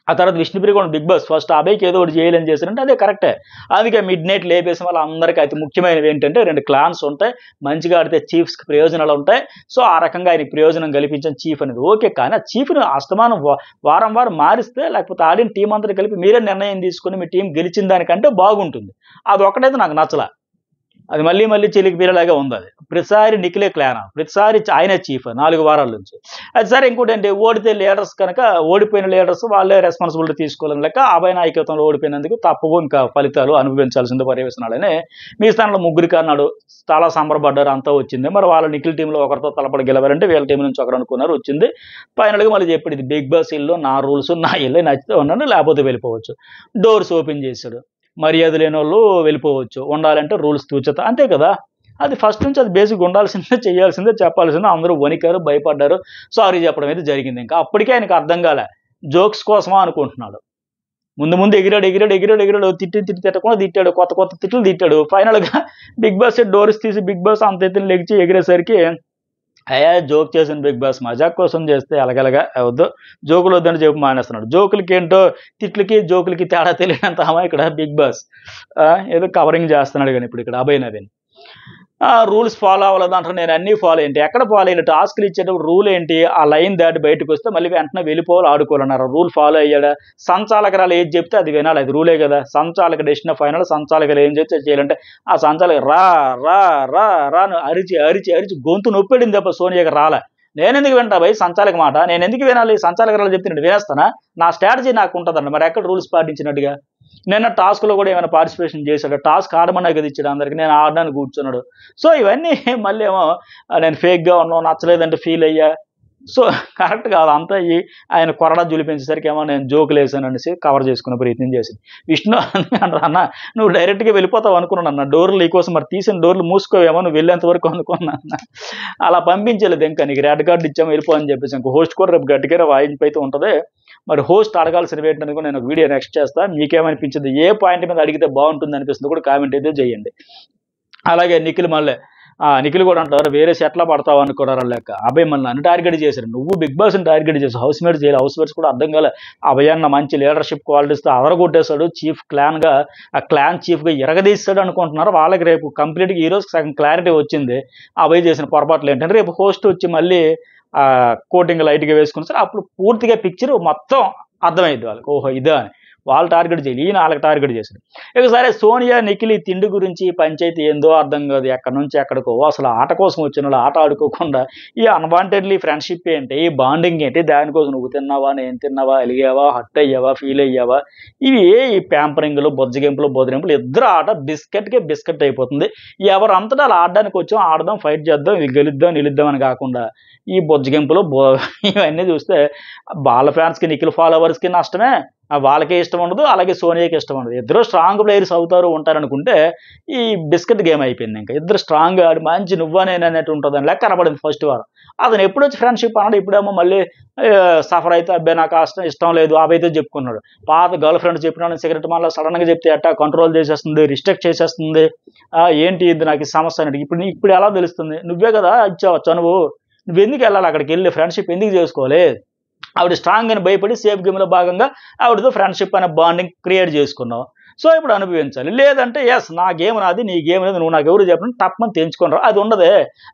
ఆ తర్వాత విష్ణుప్రియ కూడా బిగ్ బాస్ ఫస్ట్ అభయ్కి ఏదో ఒకటి చేయాలని చేశారంటే అదే కరెక్టే. అందుకే మిడ్ నైట్ లేపేసిన వాళ్ళందరికీ అతి ముఖ్యమైనవి ఏంటంటే 2 క్లాన్స్ ఉంటాయి. మంచిగా ఆడితే చీఫ్స్‌కి ప్రయోజనాలు ఉంటాయి. సో, ఆ రకంగా ఆయనకి ప్రయోజనం కల్పించిన చీఫ్ అనేది ఓకే. కానీ ఆ చీఫ్‌ని అస్తమానం వారం వారం మారిస్తే లేకపోతే ఆడిన టీమ్ అంతా కలిపి మీరే నిర్ణయం తీసుకొని మీ టీం గెలిచిన దానికంటే బాగుంటుంది. అదొక్కటైతే నాకు నచ్చల. అది మళ్ళీ మళ్ళీ చిలికి పీరలాగా ఉంది అది. ప్రతిసారి నిఖిలే క్లానా, ప్రతిసారి ఆయనే చీఫ్ 4 వారాల నుంచి. అది సరే ఇంకోటేంటి ఓడితే లీడర్స్ కనుక ఓడిపోయిన లీడర్స్ వాళ్ళే రెస్పాన్సిబిలిటీ తీసుకోవాలని లెక్క అభయ నాయకత్వంలో ఓడిపోయినందుకు తప్పవు ఇంకా ఫలితాలు అనుభవించాల్సిందే పర్యవేశనాలని. మీ స్థానంలో ముగ్గురికి అన్నాడు. చాలా సంబరపడ్డారు అంతా వచ్చింది. మరి వాళ్ళ నిఖిల్ టీంలో ఒకరితో తలపడి గెలవాలంటే వీళ్ళ టీం నుంచి ఒకరు అనుకున్నారు వచ్చింది. ఫైనల్గా మళ్ళీ చెప్పాడు ఇది బిగ్ బాస్ ఇల్లు నా రూల్స్ నా ఇల్లే నచ్చితే ఉన్నాను లేకపోతే వెళ్ళిపోవచ్చు. డోర్స్ ఓపెన్ చేశాడు. మర్యాద లేని వాళ్ళు వెళ్ళిపోవచ్చు. ఉండాలంటే రూల్స్ తూచత అంతే కదా. అది ఫస్ట్ నుంచి అది బేసిక్ ఉండాల్సిందే, చేయాల్సిందే, చెప్పాల్సిందే. అందరూ వణికారు, భయపడ్డారు. సారీ చెప్పడం అయితే జరిగింది. ఇంకా అప్పటికే ఆయనకు అర్థం కాలే జోక్స్ కోసమా అనుకుంటున్నాడు. ముందు ఎగిరాడు తిట్టకుండా తిట్టాడు, కొత్త తిట్లు తిట్టాడు. ఫైనల్గా బిగ్ బాస్ డోర్స్ తీసి బిగ్ బాస్ అంత ఎత్తున లెగిచి ఎగిరేసరికి అయ్యా జోక్ చేసిన బిగ్ బాస్ మజాక్ కోసం చేస్తే అలగలగా వద్దు జోకులు వద్దని చెప్పి మానేస్తున్నాడు. జోకులకి ఏంటో తిట్లకి జోకులకి తేడా తెలియనంత ఇక్కడ బిగ్ బాస్ ఏదో కవరింగ్ చేస్తున్నాడు. కానీ ఇప్పుడు ఇక్కడ అభయ్ నవీన్ రూల్స్ ఫాలో అవ్వలేదు అంటారు. నేను అన్నీ ఫాలో ఏంటి ఎక్కడ ఫాలో అయ్యాడు? టాస్క్లు ఇచ్చేటప్పుడు రూల్ ఏంటి? ఆ లైన్ దాటి బయటకు వస్తే మళ్ళీ వెంటనే వెళ్ళిపోవాలి, ఆడుకోవాలన్నారు. Rule follow అయ్యాడా? సంచాలకరాలు ఏది చెప్తే అది వినాలి, అది రూలే కదా. సంచాలక డెసిషన్ ఫైనల్ సంచాలకులు ఏం చెప్తే చేయాలంటే ఆ సంచాలక రా రా రా రా అరిచి గొంతు నొప్పెడింది తప్ప సోనియాకి రాలే. నేనెందుకు వింటా భయ్ సంచాలక మాట? నేను ఎందుకు వినాలి? సంచాలకరాలు చెప్తే నేను వినేస్తానా? నా స్ట్రాటజీ నాకు ఉంటుందండి. మరి ఎక్కడ రూల్స్ పాటించినట్టుగా? నిన్న టాస్క్లో కూడా ఏమైనా పార్టిసిపేషన్ చేశాడు? టాస్క్ ఆడమన్నా కదా ఇచ్చాడు అందరికి, నేను ఆడడానికి కూర్చున్నాడు. సో ఇవన్నీ మళ్ళీ ఏమో నేను ఫేక్గా ఉన్నాను, నచ్చలేదంటే ఫీల్ అయ్యా. సో కరెక్ట్ కాదు అంతా. ఆయన కొరడా జులిపించేసరికి ఏమో నేను జోకులు వేసాను అనేసి కవర్ చేసుకునే ప్రయత్నం చేసింది. విష్ణు అన్న నువ్వు డైరెక్ట్గా వెళ్ళిపోతావు అనుకున్నాను అన్న. డోర్లు ఈ కోసం మరి తీసిన డోర్లు మూసుకోవేమో నువ్వు వెళ్ళేంత వరకు అనుకున్నా అన్న. అలా పంపించలేదు. ఇంకా నీకు రెడ్ కార్డు ఇచ్చాము వెళ్ళిపో అని చెప్పేసి. ఇంకా హోస్ట్ కూడా రేపు గట్టిగా వాయింపు అయితే ఉంటుంది. మరి హోస్ట్ అడగాల్సిన ఏంటనేది కూడా నేను ఒక వీడియో నెక్స్ట్ చేస్తాను. మీకేమనిపించింది? ఏ పాయింట్ మీద అడిగితే బాగుంటుంది అనిపిస్తుంది కూడా కామెంట్ అయితే చేయండి. అలాగే నిఖిల్ మళ్ళీ నిఖిల్ కూడా అంటారు వేరే సెట్లా పడతావు అనుకున్నారు లెక్క. అభయ్ మళ్ళీ నన్ను టార్గెట్ చేశారు. నువ్వు బిగ్ బాస్ని టార్గెట్ చేసావు, హౌస్ మేట్స్ చేయాలి. హౌస్ మేట్స్ కూడా అర్థం కాలే. అభయ్ అన్న మంచి లీడర్షిప్ క్వాలిటీస్తో అదరగొట్టేశాడు. చీఫ్ క్లాన్గా ఆ క్లాన్ చీఫ్గా ఎరగదీస్తాడు అనుకుంటున్నారు. వాళ్ళకి రేపు కంప్లీట్గా ఈ రోజు సగం క్లారిటీ వచ్చింది అభయ్ చేసిన పొరపాట్లు ఏంటంటే. రేపు హోస్ట్ వచ్చి మళ్ళీ కోటింగ్ లైట్గా వేసుకుని సార్ అప్పుడు పూర్తిగా పిక్చర్ మొత్తం అర్థమైంది వాళ్ళకి. ఓహో ఇదా అని. వాళ్ళు టార్గెట్ చేయాలి, ఈయన వాళ్ళకి టార్గెట్ చేశారు. ఇక సరే సోనియా నిఖిల్ తిండి గురించి పంచాయతీ ఏందో అర్థం కాదు. ఎక్కడి నుంచి ఎక్కడికో అసలు ఆట కోసం వచ్చిన వాళ్ళు ఆట ఆడుకోకుండా ఈ అన్వాంటెడ్లీ ఫ్రెండ్షిప్ ఏంటి, ఈ బాండింగ్ ఏంటి, దానికోసం నువ్వు తిన్నావా, నేను తిన్నావా, అలిగావా, హట్ అయ్యావా, ఫీల్ అయ్యావా, ఇవి ఈ ప్యాంపరింగ్లు, బొజ్జగింపులు, బొదిరింపులు ఇద్దరు ఆట బిస్కెట్ అయిపోతుంది. ఎవరు అంతటా అలా ఆడడానికి వచ్చాం, ఆడదాం, ఫైట్ చేద్దాం, ఇది గెలుద్దాం నిలుద్దాం అని కాకుండా ఈ బొజ్జగింపులు ఇవన్నీ చూస్తే వాళ్ళ ఫ్యాన్స్కి నిఖిల్ ఫాలోవర్స్కి నష్టమే. వాళ్ళకే ఇష్టం ఉండదు, అలాగే సోనియాకి ఇష్టం ఉండదు. ఇద్దరు స్ట్రాంగ్ ప్లేయర్స్ ఉంటారనుకుంటే ఈ బిస్కెట్ గేమ్ అయిపోయింది. ఇంకా ఇద్దరు స్ట్రాంగ్ ఆడి మంచి నువ్వా నేను అన్నట్టు ఉంటుందని లెక్క కనబడింది ఫస్ట్ వారం. అతను ఎప్పుడు వచ్చి ఫ్రెండ్షిప్ అన్నాడు, ఇప్పుడేమో మళ్ళీ సఫర్ అయితే అబ్బాయి నాకు ఇష్టం లేదు అభైతే చెప్పుకున్నాడు. పాత గర్ల్ ఫ్రెండ్ చెప్పినాడు సిగరెట్ మళ్ళీ సడన్గా చెప్తే ఎట్టా కంట్రోల్ చేసేస్తుంది, రిస్ట్రిక్ట్ చేసేస్తుంది. ఏంటి ఇది నాకు ఈ సమస్య అన్నట్టు. ఇప్పుడు ఎలా తెలుస్తుంది? నువ్వే కదా ఇచ్చావు చనువు, నువ్వు ఎందుకు వెళ్ళాలి అక్కడికి వెళ్ళి ఫ్రెండ్షిప్ ఎందుకు చేసుకోవాలి? ఆవిడ స్ట్రాంగ్ అని భయపడి సేఫ్ గేమ్లో భాగంగా ఆవిడతో ఫ్రెండ్షిప్ అనే బాండింగ్ క్రియేట్ చేసుకున్నావు. సో ఇప్పుడు అనుభవించాలి. లేదంటే ఎస్ నా గేమ్ నాది, నీ గేమ్ అనేది నువ్వు నాకు ఎవరు చెప్పిన తప్పని తెంచుకున్నారు. అది ఉండదే.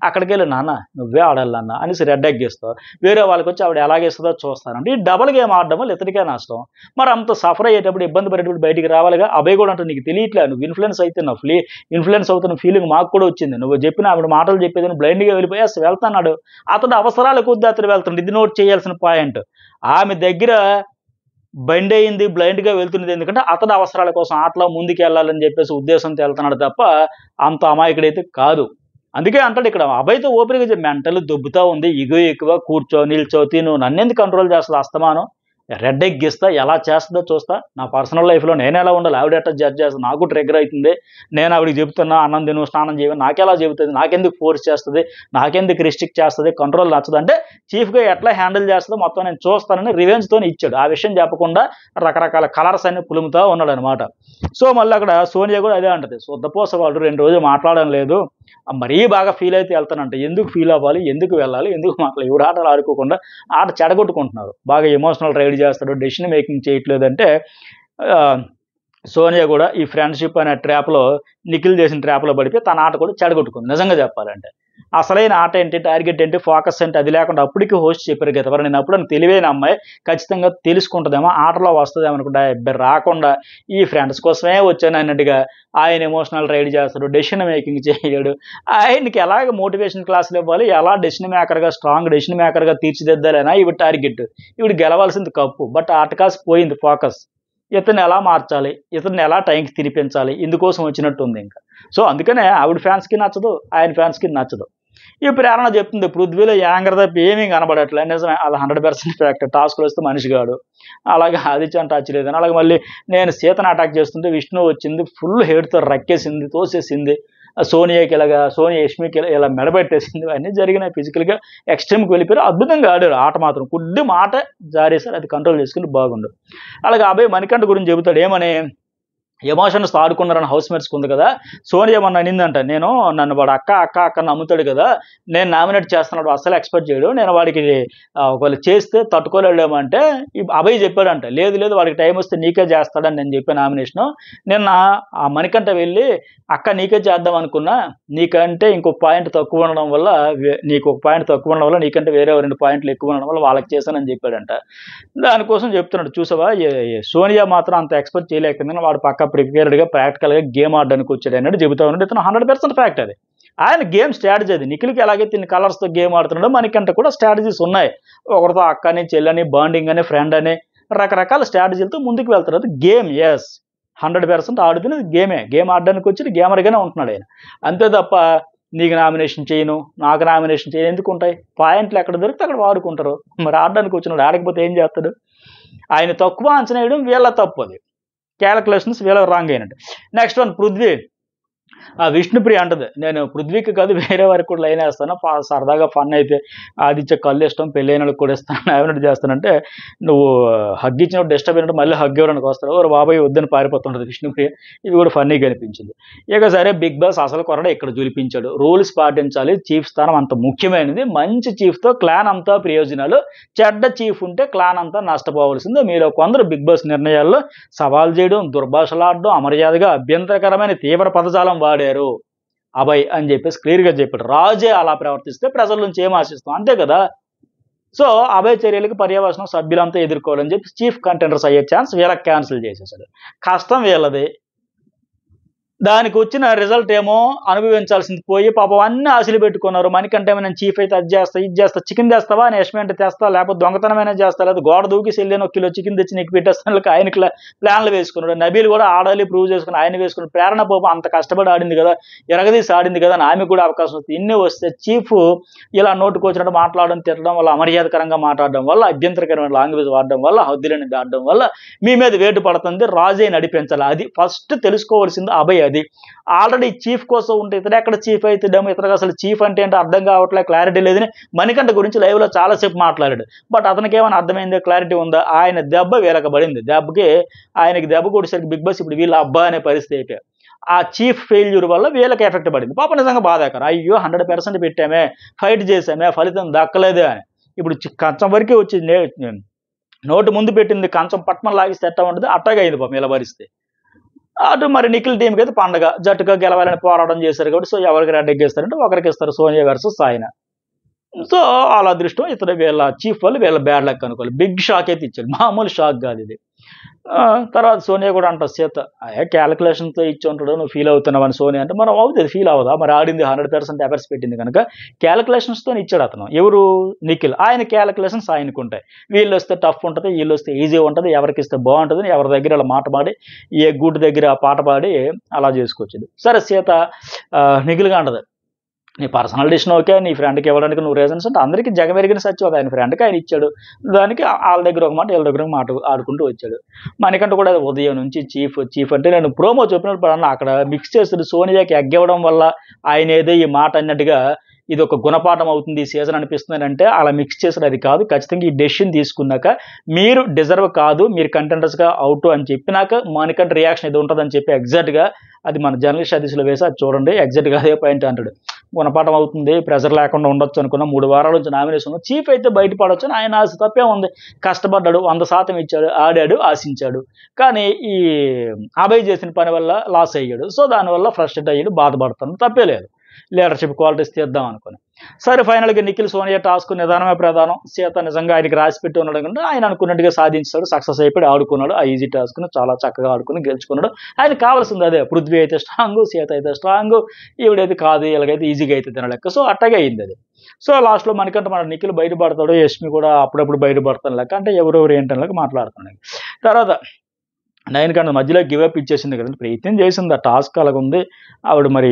అక్కడికి వెళ్ళి నాన్న నువ్వే ఆడాలన్న అనేసి రెడ్ ఎగ్గిస్తావు. వేరే వాళ్ళకి వచ్చి ఆవిడ ఎలాగేస్తుందో చూస్తానంటే ఈ డబల్ గేమ్ ఆడడం వల్ల ఇతనికే నష్టం. మరి అంత సఫర్ అయ్యేటప్పుడు ఇబ్బంది పడేటప్పుడు బయటికి రావాలిగా. అభయ్ కూడా అంటే నీకు తెలియట్లే, నువ్వు ఇన్ఫ్లుయెన్స్ అవుతున్నావు, ఇన్ఫ్లుయెన్స్ అవుతున్న ఫీలింగ్ మాకు కూడా వచ్చింది. నువ్వు చెప్పిన ఆవిడ మాటలు చెప్పేదని బ్లైండ్గా వెళ్ళిపోయి అసలు వెళ్తున్నాడు. అతడు అవసరాల కొద్దీ అతడు వెళ్తున్నాడు. ఇది నోట్ చేయాల్సిన పాయింట్. ఆమె దగ్గర బండి అయింది, బ్లైండ్గా వెళ్తున్నది ఎందుకంటే అతని అవసరాల కోసం ఆటలో ముందుకు వెళ్ళాలని చెప్పేసి ఉద్దేశంతో వెళ్తున్నాడు తప్ప అంత అమాయకుడైతే కాదు. అందుకే అంటాడు ఇక్కడ అభయ్తో ఓపెన్గా మెంటల్ దొబ్బుతా ఉంది, ఇగో ఎక్కువ, కూర్చో నిల్చో తిను, నన్నెందుకు కంట్రోల్ చేస్తుంది అస్తమానం, రెడ్ ఎగ్గిస్తా, ఎలా చేస్తుందో చూస్తా. నా పర్సనల్ లైఫ్లో నేను ఎలా ఉండాలి, ఆవిడ ఎట్లా జడ్జ్ చేస్తుంది, నాకు ట్రిగ్గర్ అవుతుంది. నేను ఆవిడకి చెప్తున్నా అన్నం తిను, స్నానం చేయమని, నాకెలా చెబుతుంది, నాకెందుకు ఫోర్స్ చేస్తుంది, నాకెందుకు రిస్ట్రిక్ట్ చేస్తుంది, కంట్రోల్ నచ్చదు అంటే చీఫ్గా ఎట్లా హ్యాండిల్ చేస్తుందో మొత్తం నేను చూస్తానని రివెంజ్తో ఇచ్చాడు. ఆ విషయం చెప్పకుండా రకరకాల కలర్స్ అన్ని పులుముతూ ఉన్నాడు అనమాట. సో మళ్ళీ అక్కడ సోనియా కూడా అదే అంటది, శుద్ధపోస వాళ్ళు 2 రోజులు మాట్లాడడం లేదు, మరీ బాగా ఫీల్ అయితే వెళ్తానంట. ఎందుకు ఫీల్ అవ్వాలి, ఎందుకు వెళ్ళాలి, ఎందుకు మాట్లాడాలి, ఎవరు ఆటలు ఆడుకోకుండా ఆట చెడగొట్టుకుంటున్నారు, బాగా ఎమోషనల్ రైడ్ రైడ్ చేస్తాడు, డెసిషన్ మేకింగ్ చేయట్లేదంటే సోనియా కూడా ఈ ఫ్రెండ్షిప్ అనే ట్రాప్లో నిఖిల్ చేసిన ట్రాప్లో పడిపోయి తన ఆట కూడా చెడగొట్టుకుంది నిజంగా చెప్పాలంటే. అసలైన ఆట ఏంటి, టార్గెట్ ఏంటి, ఫోకస్ ఏంటి అది లేకుండా అప్పటికి హోస్ట్ చెప్పారు కదా ఎవరు, నేను అప్పుడు తెలివైన అమ్మాయి ఖచ్చితంగా తెలుసుకుంటుందేమో, ఆటలో వస్తుందేమో అనుకుంటా, రాకుండా ఈ ఫ్రెండ్స్ కోసమే వచ్చాను అన్నట్టుగా ఆయన ఎమోషనల్ రైడ్ చేస్తాడు, డెసిషన్ మేకింగ్ చేయడు. ఆయనకి ఎలాగ మోటివేషన్ క్లాసులు ఇవ్వాలి, ఎలా డెసిషన్ మేకర్గా స్ట్రాంగ్ డెసిషన్ మేకర్గా తీర్చిదిద్దాలైనా ఇవి టార్గెట్, ఇవి గెలవాల్సింది కప్పు. బట్ ఆట కాసి పోయింది ఫోకస్. ఇతన్ని ఎలా మార్చాలి, ఇతన్ని ఎలా టైంకి తినిపించాలి, ఇందుకోసం వచ్చినట్టు ఉంది ఇంకా. సో అందుకనే ఆవిడ ఫ్యాన్స్కి నచ్చదు, ఆయన ఫ్యాన్స్కి నచ్చదు. ఈ ప్రేరణ చెప్తుంది పృథ్వీలో యాంగర్ తప్ప ఏమీ కనబడట్లే, నిజమే అది 100% ఫ్యాక్ట్. టాస్క్లు వస్తే మనిషి కాడు, అలాగే ఆదిత్యని టచ్ లేదని. అలాగే మళ్ళీ నేను సీతను అటాక్ చేస్తుంటే విష్ణు వచ్చింది, ఫుల్ హేడ్తో రక్కేసింది, తోసేసింది, సోనియాకి ఇలాగా, సోనియా యష్మికి ఇలా మెడబెట్టేసింది. అన్నీ జరిగినాయి. ఫిజికల్గా ఎక్స్ట్రీమ్కి వెళ్ళిపోయారు, అద్భుతంగా ఆడారు. ఆట మాత్రం కొద్ది మాట జారేసారు, అది కంట్రోల్ చేసుకుని బాగుండు. అలాగే అబ్బాయి మణికంఠ గురించి చెబుతాడు ఏమని, ఎమోషన్స్ ఆడుకున్నారని హౌస్ మేట్స్కి ఉంది కదా, సోనియా మొన్న అనిందంట, నన్ను వాడు అక్క అక్క అక్క నమ్ముతాడు కదా, నేను నామినేట్ చేస్తున్నాడు అస్సలు ఎక్స్పెక్ట్ చేయడు, నేను వాడికి ఒకవేళ చేస్తే తట్టుకోలేడేమంటే అభయ్ చెప్పాడంట, లేదు లేదు వాడికి టైం వస్తే నీకే చేస్తాడని నేను చెప్పాను నామినేషను. నిన్న ఆ మణికంఠ వెళ్ళి అక్క నీకే చేద్దాం అనుకున్నా, నీకంటే ఇంకో పాయింట్ తక్కువ ఉండడం వల్ల, నీకు ఒక పాయింట్ తక్కువ ఉండడం వల్ల, నీకంటే వేరే 2 పాయింట్లు ఎక్కువ ఉండడం వల్ల వాళ్ళకి చేశానని చెప్పాడంట. దానికోసం చెప్తున్నాడు. చూసావా, సోనియా మాత్రం అంత ఎక్స్పెక్ట్ చేయలేకపోయింది, వాడు పక్క ప్రిపేర్డ్గా ప్రాక్టికల్గా గేమ్ ఆడడానికి వచ్చాడు అన్నట్టు చెబుతా ఉన్నాడు. ఇతను 100% ఫ్యాక్ట్ అది. ఆయన గేమ్ స్ట్రాటజీ అది. నిఖిల్కి ఎలాగైతే ఇన్ని కలర్స్తో గేమ్ ఆడుతున్నాడో మనకంటే కూడా స్ట్రాటజీస్ ఉన్నాయి. ఒకరితో అక్కని చెల్లని బాండింగ్ అని ఫ్రెండ్ అని రకరకాల స్ట్రాటజీలతో ముందుకు వెళ్తారు. అది గేమ్. ఎస్ 100% ఆడుతున్నది గేమే. గేమ్ ఆడడానికి వచ్చి గేమర్గానే ఉంటున్నాడు ఆయన. అంతే తప్ప నీకు నామినేషన్ చేయను, నాకు నామినేషన్ చేయను ఎందుకు ఉంటాయి? పాయింట్లు ఎక్కడ దొరికితే అక్కడ వాడుకుంటారు. మరి ఆడడానికి వచ్చినాడు, ఆడకపోతే ఏం చేస్తాడు? ఆయన తక్కువ అంచనా వేయడం వీళ్ళ తప్పు, అది క్యాలిక్యులేషన్స్ వీళ్ళ రాంగ్ అయినట్టు. Next one Prithvi. విష్ణుప్రియ అంటది, నేను పృథ్వీకి కాదు వేరే వారికి కూడా లైన్ వేస్తాను, సరదాగా ఫన్ అయితే ఆదిత్య కళ్ళు ఇష్టం, పెళ్ళైన వాళ్ళకి కూడా ఇస్తాను, ఏమైనా చేస్తానంటే నువ్వు హగ్ ఇచ్చినప్పుడు డిస్టర్బ్ అయినట్టు మళ్ళీ హగ్ ఇవ్వడానికి వస్తాడు, ఓ బాబాయ్ వద్దని పారిపోతుంటుంది విష్ణుప్రియ. ఇవి కూడా ఫన్నీగా అనిపించింది. ఇక సరే బిగ్ బాస్ అసలు కొరడ ఇక్కడ చూపించాడు. రూల్స్ పాటించాలి, చీఫ్ స్థానం అంత ముఖ్యమైనది, మంచి చీఫ్తో క్లాన్ అంతా ప్రయోజనాలు, చెడ్డ చీఫ్ ఉంటే క్లాన్ అంతా నష్టపోవాల్సిందే. మీరు కొందరు బిగ్ బాస్ నిర్ణయాల్లో సవాల్ చేయడం, దుర్భాషలాడడం, అమర్యాదగా అభ్యంతరకరమైన తీవ్ర పదజాలం వాడారు అభయ్ అని చెప్పేసి క్లియర్గా చెప్పాడు. రాజే అలా ప్రవర్తిస్తే ప్రజల నుంచి ఏం ఆశిస్తాం, అంతే కదా. సో అభయ్ చర్యలకు పర్యవసనం సభ్యులంతా ఎదుర్కోవాలని చెప్పి చీఫ్ కంటెండర్స్ అయ్యే ఛాన్స్ వీళ్ళకి క్యాన్సిల్ చేసేసాడు. కష్టం వీళ్ళది. దానికి వచ్చిన రిజల్ట్ ఏమో అనుభవించాల్సింది పోయి పాపం అన్ని ఆశలు పెట్టుకున్నారు. మనకంటే నేను చీఫ్ అయితే అది చేస్తా, ఇది చేస్తా, చికెన్ తెస్తావా అని యష్మి అంటే తెస్తా, లేకపోతే దొంగతనమైనా చేస్తా, లేదా గోడ దూకి సెల్లిని 1 కిలో చికెన్ తెచ్చి నీకు పెట్టేస్తాను, ఆయన ప్లాన్లు వేసుకున్నాడు. నబీల్ కూడా ఆడాలి ప్రూవ్ చేసుకుని ఆయన వేసుకున్నాడు. ప్రేరణ పాపం అంత కష్టపడి ఆడింది కదా, ఎరగదీసి ఆడింది కదా అని ఆమె కూడా అవకాశం వస్తుంది. ఇన్ని వస్తే చీఫ్ ఇలా నోటుకు వచ్చినట్టు మాట్లాడడం, తిట్టడం వల్ల, అమర్యాదకరంగా మాట్లాడడం వల్ల, అభ్యంతరకరమైన లాంగ్వేజ్ వాడడం వల్ల, హద్దులని దాటడం వల్ల మీ మీద వేటు పడుతుంది. రాజే నడిపించాలి, అది ఫస్ట్ తెలుసుకోవాల్సింది అభయ్. అది ఆల్రెడీ చీఫ్ కోసం ఉంటే ఇతడు ఎక్కడ చీఫ్ అవుతాడేమో, ఇతనికి అసలు చీఫ్ అంటే ఏంటో అర్థం కావట్లే, క్లారిటీ లేదని మణికంఠ గురించి లైవ్లో చాలాసేపు మాట్లాడాడు. బట్ అతనికి ఏమైనా అర్థమైందో, క్లారిటీ ఉందా? ఆయన దెబ్బ వీళ్ళకి పడింది. దెబ్బకి ఆయనకి దెబ్బ కొట్టేసరికి బిగ్ బాస్ ఇప్పుడు వీళ్ళ అబ్బా అనే పరిస్థితి అయిపోయారు. ఆ చీఫ్ ఫెయిల్యూర్ వల్ల వీళ్ళకి ఎఫెక్ట్ పడింది. పాప నిజంగా బాధాకరం. అయ్యో 100% పెట్టామే, ఫైట్ చేసామే, ఫలితం దక్కలేదే అని. ఇప్పుడు కంచం వరకే వచ్చి నోటు ముందు పెట్టింది కంచం పట్మం లాగిస్తే ఎట్టా ఉంటుంది, అట్టగా అయింది పాపం ఇలా పరిస్థితి. అటు మరి నిఖిల్ టీంకి అయితే పండగ, జట్టుగా గెలవాలని పోరాటం చేశారు కాబట్టి సో ఎవరికి రెడ్ ఎగ్గేస్తారంటే ఒకరికి ఇస్తారు, సోనియా వర్సెస్ సాయిన. సో వాళ్ళ అదృష్టం, ఇతడు వీళ్ళ చీఫ్ వాళ్ళు వీళ్ళ బ్యాడ్ లక్ అనుకోవాలి. బిగ్ షాక్ అయితే ఇచ్చాడు, మామూలు షాక్ కాదు ఇది. తర్వాత సోనియా కూడా అంటారు సీత, క్యాలిక్యులేషన్తో ఇచ్చి ఉంటాడు, నువ్వు ఫీల్ అవుతున్నావు అని సోనియా అంటే, మనం అవుతుంది ఫీల్ అవ్వదా, మరి ఆడింది 100% ఎఫర్ట్స్ పెట్టింది కనుక క్యాలిక్యులేషన్స్తో ఇచ్చాడు అతను. ఎవరు? నిఖిల్. ఆయన క్యాలిక్యులేషన్స్ ఆయనకు ఉంటాయి. వీళ్ళు వస్తే టఫ్ ఉంటుంది, వీళ్ళు వస్తే ఈజీ ఉంటుంది, ఎవరికి ఇస్తే బాగుంటుంది, ఎవరి దగ్గర అలా మాట పాడి, ఏ గూటి దగ్గర పాట పాడి అలా చేసుకోవచ్చు. సరే సీత నిఖిల్గా అంటది, నీ పర్సనల్ డిసిషన్ ఓకే, నీ ఫ్రెండ్కి ఇవ్వడానికి నువ్వు రీజన్స్ అంటే అందరికీ జగమెరిగిన సత్యం, ఆయన ఫ్రెండ్కి ఆయన ఇచ్చాడు, దానికి వాళ్ళ దగ్గర ఒక మాట వీళ్ళ దగ్గర ఒక మాట ఆడుకుంటూ వచ్చాడు. మనకంటూ కూడా ఉదయం నుంచి చీఫ్ అంటే నేను ప్రోమో చెప్పినప్పుడు అన్న అక్కడ మిక్స్ చేస్తుంది, సోనియాకి ఎగ్గివ్వడం వల్ల ఆయన ఏదో ఈ మాట అన్నట్టుగా ఇది ఒక గుణపాఠం అవుతుంది ఈ సీజన్ అనిపిస్తుంది అంటే అలా మిక్స్ చేసిన అది కాదు. ఖచ్చితంగా ఈ డెసిషన్ తీసుకున్నాక మీరు డిజర్వ్ కాదు, మీరు కంటెండర్స్గా అవుట్ అని చెప్పినాక మనకంటే రియాక్షన్ ఇది ఉంటుందని చెప్పి ఎగ్జాక్ట్గా అది మన జర్నలిస్ట్ అదిశలో వేసి అది చూడండి, ఎగ్జాక్ట్గా అదే పాయింట్ అంటాడు. గుణపాఠం అవుతుంది, ప్రెజర్ లేకుండా ఉండొచ్చు అనుకున్న 3 వారాల నుంచి నామినేషన్ చీఫ్ అయితే బయటపడవచ్చు అని ఆయన ఆశ, తప్పే ఉంది. కష్టపడ్డాడు, 100% ఇచ్చాడు, ఆడాడు, ఆశించాడు. కానీ ఈ అభయ్ చేసిన పని వల్ల లాస్ అయ్యాడు. సో దానివల్ల ఫ్రస్ట్రేట్ అయ్యాడు, బాధపడుతున్నాడు, తప్పే లేదు. లీడర్షిప్ క్వాలిటీస్ తీద్దాం అనుకుని. సరే ఫైనల్గా నిఖిల్ సోనియా టాస్క్ నిదానమే ప్రధానం, సీత నిజంగా ఆయనకి రాసి పెట్టి ఉన్నాడు కంటే ఆయన అనుకున్నట్టుగా సాధించాడు, సక్సెస్ అయిపోయి ఆడుకున్నాడు. ఆ ఈజీ టాస్క్ను చాలా చక్కగా ఆడుకుని గెలుచుకున్నాడు. ఆయనకు కావాల్సింది అదే, పృథ్వీ అయితే స్ట్రాంగ్, సీత అయితే స్ట్రాంగ్, ఈవిడైతే కాదు, ఇలాగైతే ఈజీగా అయితే తినలేక. సో అట్టగే అయింది అది. సో లాస్ట్లో మనకంటే మన నిఖిల్ బయటపడతాడు, యష్మి కూడా అప్పుడప్పుడు బయటపడతాను లెక్క, అంటే ఎవరెవరు ఏంటని లెక్క మాట్లాడుతున్నాయి. తర్వాత 9 కన్నా మధ్యలో గివప్ ఇచ్చేసింది కదండి, ప్రయత్నం చేసింది. ఆ టాస్క్ అలాగుంది, ఆవిడ మరి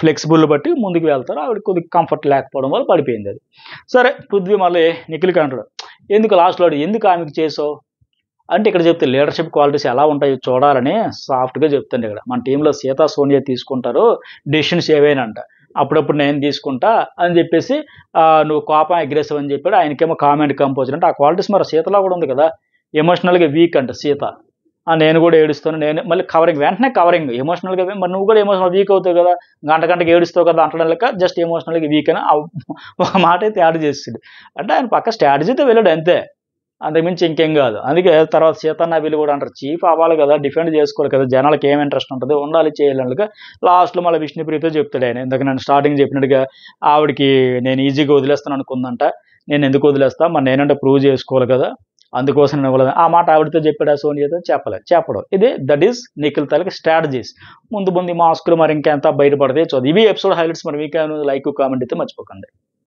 ఫ్లెక్సిబుల్ బట్టి ముందుకు వెళ్తారు, ఆవిడ కొద్దిగా కంఫర్ట్ లేకపోవడం వల్ల పడిపోయింది అది. సరే పృథ్వీ మళ్ళీ నిఖిల్కి అంటాడు, ఎందుకు లాస్ట్లో ఎందుకు ఆమెకు చేసావు అంటే, ఇక్కడ చెప్తే లీడర్షిప్ క్వాలిటీస్ ఎలా ఉంటాయో చూడాలని సాఫ్ట్గా చెప్తాను. ఇక్కడ మన టీంలో సీత సోనియా తీసుకుంటారు డెసిషన్స్ ఏవైనా అప్పుడప్పుడు నేను తీసుకుంటా అని చెప్పేసి నువ్వు కోపం అగ్రెసివ్ అని చెప్పాడు. ఆయనకేమో కామెంట్ కంపోజర్ అంటే ఆ క్వాలిటీస్ మరి సీతలో కూడా ఉంది కదా. ఎమోషనల్గా వీక్ అంట సీత, నేను కూడా ఏడుస్తాను, నేను మళ్ళీ కవరింగ్, వెంటనే కవరింగ్ ఎమోషనల్గా. మరి నువ్వు కూడా ఎమోషనల్ వీక్ అవుతావు కదా, గంటకి ఏడుస్తావు కదా అంటడం లెక్క జస్ట్ ఎమోషనల్గా వీక్ అని ఒక మాట అయితే యాడ్ చేసాడు. అంటే ఆయన పక్క స్ట్రాటజీతో వెళ్ళాడు అంతే, అంతకుమించి ఇంకేం కాదు. అందుకే తర్వాత సీతన్న వీళ్ళు కూడా అంటారు, చీఫ్ అవ్వాలి కదా, డిఫెండ్ చేసుకోవాలి కదా, జనాలకు ఏం ఇంట్రెస్ట్ ఉంటుంది, ఉండాలి చేయాలనుగా. లాస్ట్లో మళ్ళీ విష్ణుప్రియతో చెప్తాడు ఆయన, ఇందాక నేను స్టార్టింగ్ చెప్పినట్టుగా ఆవిడకి నేను ఈజీగా వదిలేస్తాను అనుకుందంట, నేను ఎందుకు వదిలేస్తా, మరి నేనంటే ప్రూవ్ చేసుకోవాలి కదా, అందుకోసం నేను ఇవ్వలేదు. ఆ మాట ఆవిడతో చెప్పాడు, సోనియాతో చెప్పడం. ఇది దట్ ఈస్ నిఖిల్ తాలూకు స్ట్రాటజీస్. ముందు మాస్కులు మరి ఇంకెంత బయటపడితే చూద్దాం. ఇవి ఎపిసోడ్ హైలైట్స్. మరి వీకే లైక్ కామెంట్ అయితే మర్చిపోకండి.